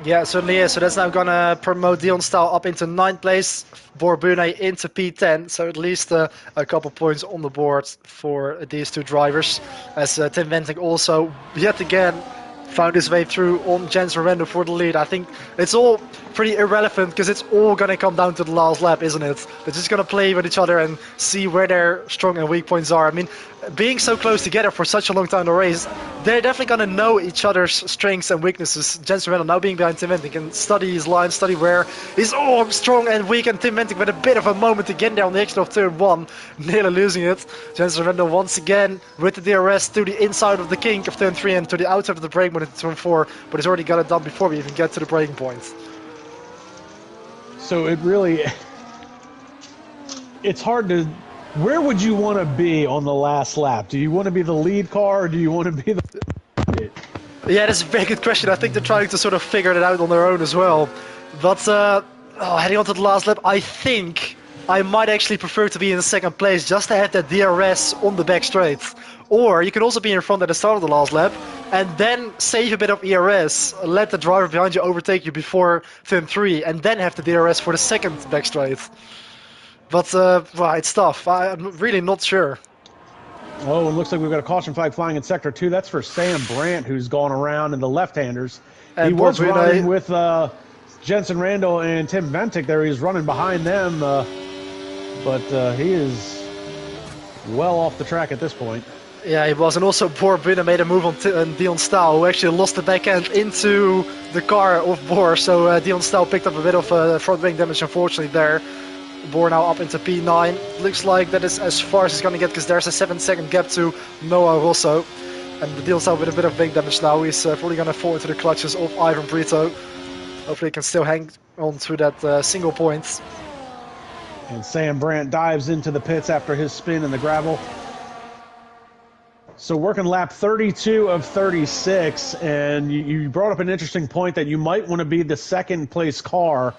Yeah, it certainly is. So that's now going to promote Dion Staal up into 9th place, Borbune into P10. So at least a couple points on the board for these two drivers. As Tim Venting also, yet again, found his way through on Jensen Randall for the lead. I think it's all pretty irrelevant because it's all going to come down to the last lap, isn't it? They're just going to play with each other and see where their strong and weak points are. I mean, being so close together for such a long time in the race, they're definitely going to know each other's strengths and weaknesses. Jensen Randall now being behind Tim Venting can study his line, study where he's strong and weak, and Tim Venting with a bit of a moment to get there on the exit of turn 1, nearly losing it. Jensen Randall once again with the DRS to the inside of the kink of turn 3 and to the outside of the brake mode in turn 4, but he's already got it done before we even get to the braking point. So it really, it's hard to, where would you want to be on the last lap? Do you want to be the lead car, or do you want to be the... Yeah, that's a very good question. I think they're trying to sort of figure it out on their own as well. But heading on to the last lap, I think I might actually prefer to be in 2nd place just to have that DRS on the back straight. Or you can also be in front at the start of the last lap and then save a bit of ERS, let the driver behind you overtake you before turn 3, and then have the DRS for the 2nd back straight. But well, it's tough. I'm really not sure. Oh, it looks like we've got a caution flag flying in Sector 2. That's for Sam Brandt, who's gone around in the left-handers. And he was running with Jensen Randall and Tim Ventic there. He's running behind them, but he is well off the track at this point. Yeah, he was. And also Borbune made a move on Dion Staal, who actually lost the back end into the car of Bor. So Dion Staal picked up a bit of front wing damage, unfortunately, there. Bor now up into P9. Looks like that is as far as he's going to get, because there's a 7-second gap to Noah Rosso. And Dion Staal with a bit of wing damage now. He's probably going to fall into the clutches of Ivan Brito. Hopefully he can still hang on to that single point. And Sam Brandt dives into the pits after his spin in the gravel. So working lap 32 of 36, and you brought up an interesting point that you might want to be the second place car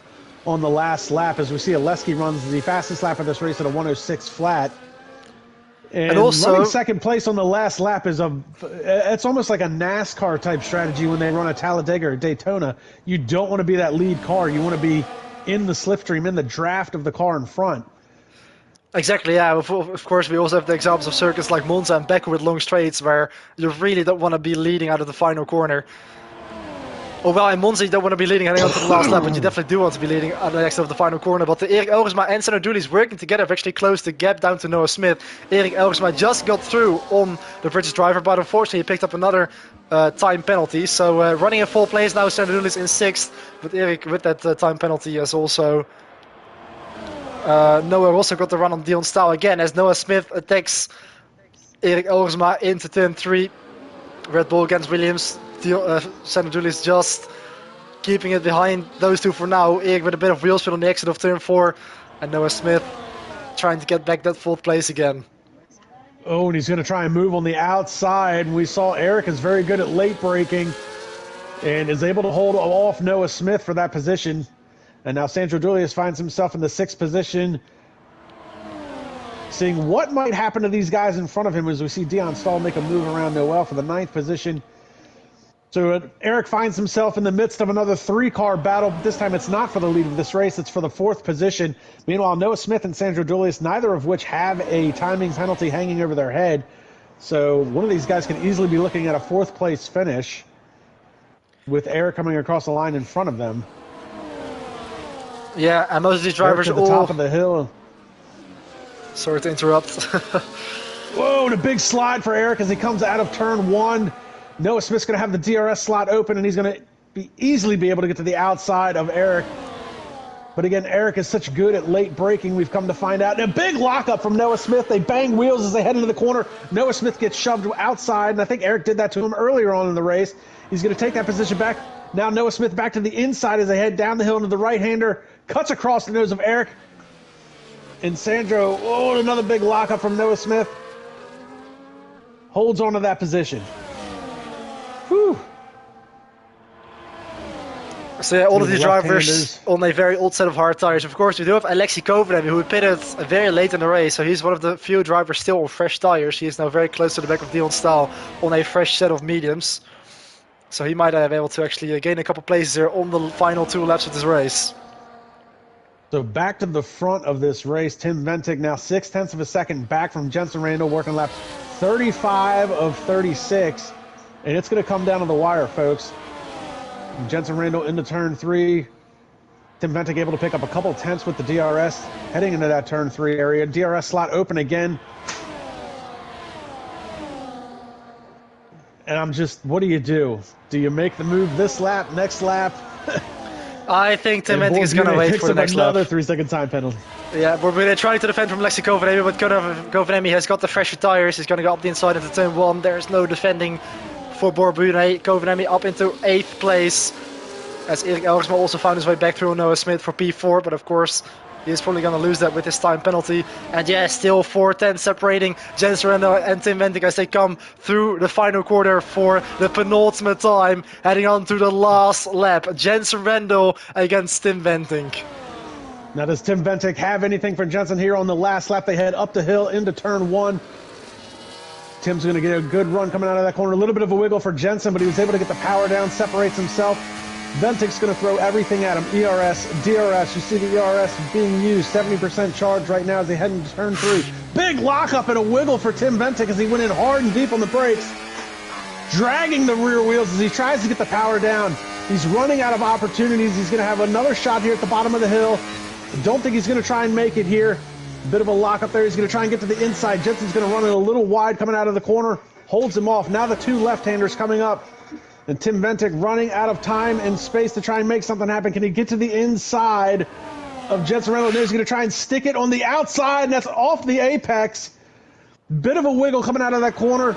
on the last lap, as we see Oleski runs the fastest lap of this race at a 106 flat. And also, running second place on the last lap is it's almost like a NASCAR type strategy when they run a Talladega or Daytona. You don't want to be that lead car. You want to be in the slipstream, in the draft of the car in front. Exactly, yeah. Of course, we also have the examples of circuits like Monza and Baku with long straights where you really don't want to be leading out of the final corner. Oh, well, in Monza you don't want to be leading heading on to the last lap, but you definitely do want to be leading at the next of the final corner. But Erik Elgersma and Senna Dooley's working together have actually closed the gap down to Noah Smith. Erik Elgersma just got through on the British driver, but unfortunately he picked up another time penalty. So running in 4th place now, Senna Dooley's in 6th, but Erik with that time penalty has also... Noah also got the run on Dion Stahl again as Noah Smith attacks Erik Elgersma into turn 3. Red Bull against Williams. Senna Dooley's just keeping it behind those two for now. Erik with a bit of wheel spin on the exit of turn 4. And Noah Smith trying to get back that 4th place again. Oh, and he's going to try and move on the outside. We saw Erik is very good at late braking and is able to hold off Noah Smith for that position. And now Sandro Duilius finds himself in the 6th position, seeing what might happen to these guys in front of him as we see Dion Stahl make a move around Noel for the 9th position. So Erik finds himself in the midst of another 3-car battle, but this time it's not for the lead of this race, it's for the 4th position. Meanwhile, Noah Smith and Sandro Duilius, neither of which have a timing penalty hanging over their head. So one of these guys can easily be looking at a 4th place finish with Erik coming across the line in front of them. Yeah, and most of these drivers Erik to the top of the hill. Sorry to interrupt. Whoa, and a big slide for Erik as he comes out of turn 1. Noah Smith's going to have the DRS slot open, and he's going to easily be able to get to the outside of Erik. But again, Erik is such good at late braking, we've come to find out. And a big lockup from Noah Smith. They bang wheels as they head into the corner. Noah Smith gets shoved outside, and I think Erik did that to him earlier on in the race. He's going to take that position back. Now Noah Smith back to the inside as they head down the hill into the right-hander. Cuts across the nose of Erik. And Sandro, oh, another big lockup from Noah Smith. Holds on to that position. Whew. So yeah, all of these drivers on a very old set of hard tires. Of course, we do have Alexei Kovanen, who pitted very late in the race, so he's one of the few drivers still on fresh tires. He is now very close to the back of Dion Stahl on a fresh set of mediums. So he might have been able to actually gain a couple places here on the final 2 laps of this race. So back to the front of this race, Tim Ventic now 0.6 of a second back from Jensen Randall, working lap 35 of 36. And it's going to come down to the wire, folks. Jensen Randall into turn 3. Tim Ventic able to pick up a couple tenths with the DRS heading into that turn 3 area. DRS slot open again. And I'm just, what do you do? Do you make the move this lap, next lap? I think Tim Ventic is going to wait for the next lap. Another 3-second time penalty. Yeah, but we're trying to defend from Alexei Kovanen, but Kovanen has got the fresher tires. He's going to go up the inside into turn 1. There's no defending for Borbune. Kovanen up into 8th place, as Erik Elgersma also found his way back through Noah Smith for P4, but of course he is probably going to lose that with his time penalty. And yeah, still 4:10 separating Jensen Randall and Tim Ventic as they come through the final quarter for the penultimate time, heading on to the last lap. Jensen Randall against Tim Ventic. Now, does Tim Ventic have anything for Jensen here on the last lap? They head up the hill into turn 1. Tim's going to get a good run coming out of that corner. A little bit of a wiggle for Jensen, but he was able to get the power down, separates himself. Ventic's going to throw everything at him. ERS, DRS. You see the ERS being used. 70% charge right now as they head into turn 3. Big lockup and a wiggle for Tim Ventic as he went in hard and deep on the brakes. Dragging the rear wheels as he tries to get the power down. He's running out of opportunities. He's going to have another shot here at the bottom of the hill. Don't think he's going to try and make it here. Bit of a lockup there. He's going to try and get to the inside. Jensen's going to run it a little wide coming out of the corner. Holds him off. Now the 2 left-handers coming up. And Tim Ventic running out of time and space to try and make something happen. Can he get to the inside of Jensen Randall? He's going to try and stick it on the outside, and that's off the apex. Bit of a wiggle coming out of that corner.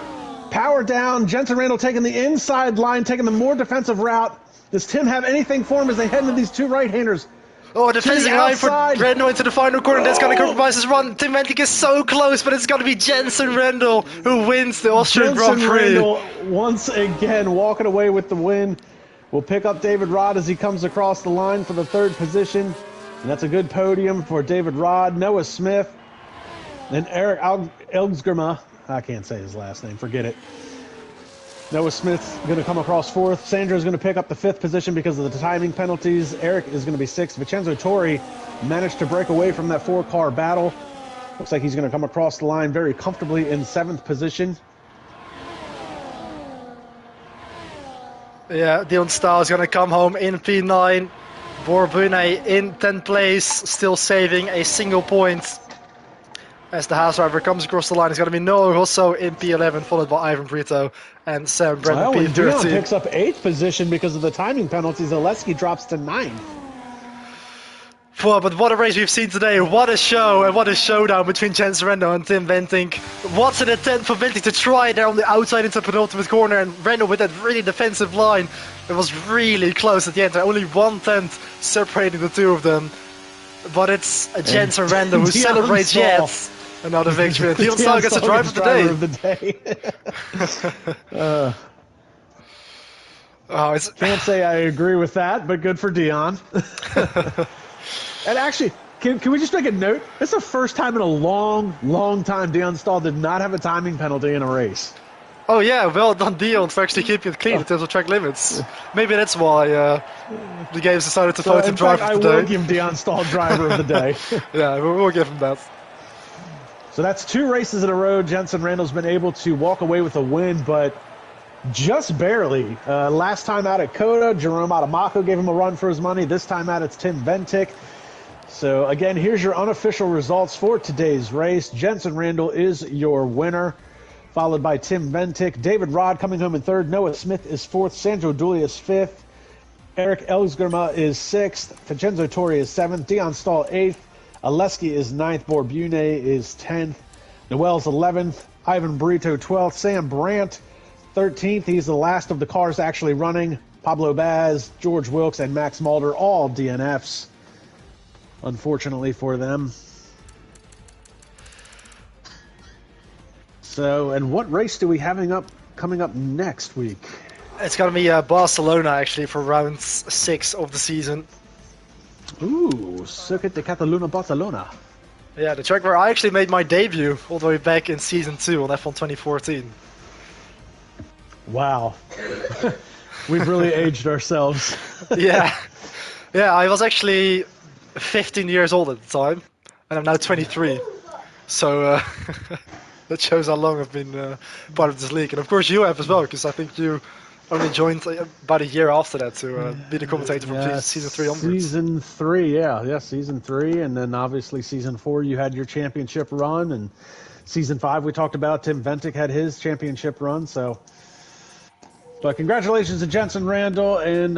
Power down. Jensen Randall taking the inside line, taking the more defensive route. Does Tim have anything for him as they head into these 2 right-handers? Oh, the fencing line for outside. Rendell into the final corner. That's going to compromise his run. Tim Ventic is so close, but it's going to be Jensen Rendell who wins the Austrian Grand Jensen Prix. Randall once again walking away with the win. We'll pick up David Rod as he comes across the line for the third position. And that's a good podium for David Rod, Noah Smith, and Eric Elgsgerma. I can't say his last name, forget it. Noah Smith's going to come across fourth. Sandra's going to pick up the fifth position because of the timing penalties. Eric is going to be sixth. Vincenzo Torri managed to break away from that four-car battle. Looks like he's going to come across the line very comfortably in seventh position. Yeah, Dion Stahl is going to come home in P9. Borbune in 10th place, still saving a single point. As the Haas driver comes across the line, it's going to be Noah Rosso in P11, followed by Ivan Brito and Sam Brennan Well, Dion P13. picks up eighth position because of the timing penalties. Oleski drops to ninth. Well, but what a race we've seen today. What a show and what a showdown between Jensen Rendell and Tim Venting. What's an attempt for Venting to try there on the outside into the penultimate corner, and Rendell with that really defensive line. It was really close at the end. Only 1/10 separating the two of them. But it's a Jensen Rendell who celebrates yet another victory. Dion Stahl gets the driver of the day. Can't say I agree with that, but good for Dion. And actually, can we just make a note? It's the first time in a long time Dion Stahl did not have a timing penalty in a race. Oh yeah, well done Dion for actually keeping it clean in terms of track limits. Maybe that's why the games decided to vote him driver of the day. I will give Dion Stahl driver of the day. Yeah, we'll give him that. So that's 2 races in a row. Jensen Randall's been able to walk away with a win, but just barely. Last time out at Coda, Jerome Adamaco gave him a run for his money. This time out, it's Tim Ventic. So again, here's your unofficial results for today's race. Jensen Randall is your winner, followed by Tim Ventic. David Rod coming home in third. Noah Smith is fourth. Sandro Dulli is fifth. Eric Elsgerma is sixth. Vincenzo Torri is seventh. Dion Stahl eighth. Oleski is ninth. Borbune is 10th. Noel's 11th. Ivan Brito 12th. Sam Brandt 13th. He's the last of the cars actually running. Pablo Baz, George Wilkes, and Max Mulder, all DNFs, unfortunately for them. So, and what race do we coming up next week? It's going to be Barcelona, actually, for round 6 of the season. Ooh, Circuit de Catalunya, Barcelona. Yeah, the track where I actually made my debut all the way back in Season 2 on F1 2014. Wow. We've really aged ourselves. Yeah, I was actually 15 years old at the time, and I'm now 23. So that shows how long I've been part of this league. And of course you have as well, because I think you only joined about a year after that to be the commentator from Season 3 onwards. Season 3, yeah, Season 3, and then obviously Season 4 you had your championship run, and Season 5 we talked about Tim Ventic had his championship run, so... But congratulations to Jensen Randall and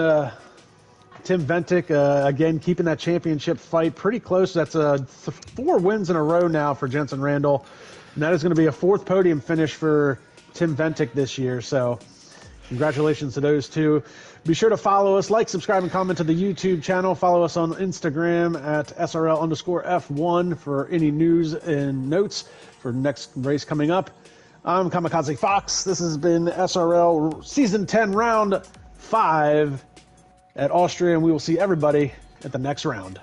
Tim Ventic, again, keeping that championship fight pretty close. That's 4 wins in a row now for Jensen Randall, and that is going to be a 4th podium finish for Tim Ventic this year, so... Congratulations to those two. Be sure to follow us, like, subscribe, and comment to the YouTube channel. Follow us on Instagram at SRL_F1 for any news and notes for the next race coming up. I'm Kamikaze Fox. This has been SRL Season 10 Round 5 at Austria, and we will see everybody at the next round.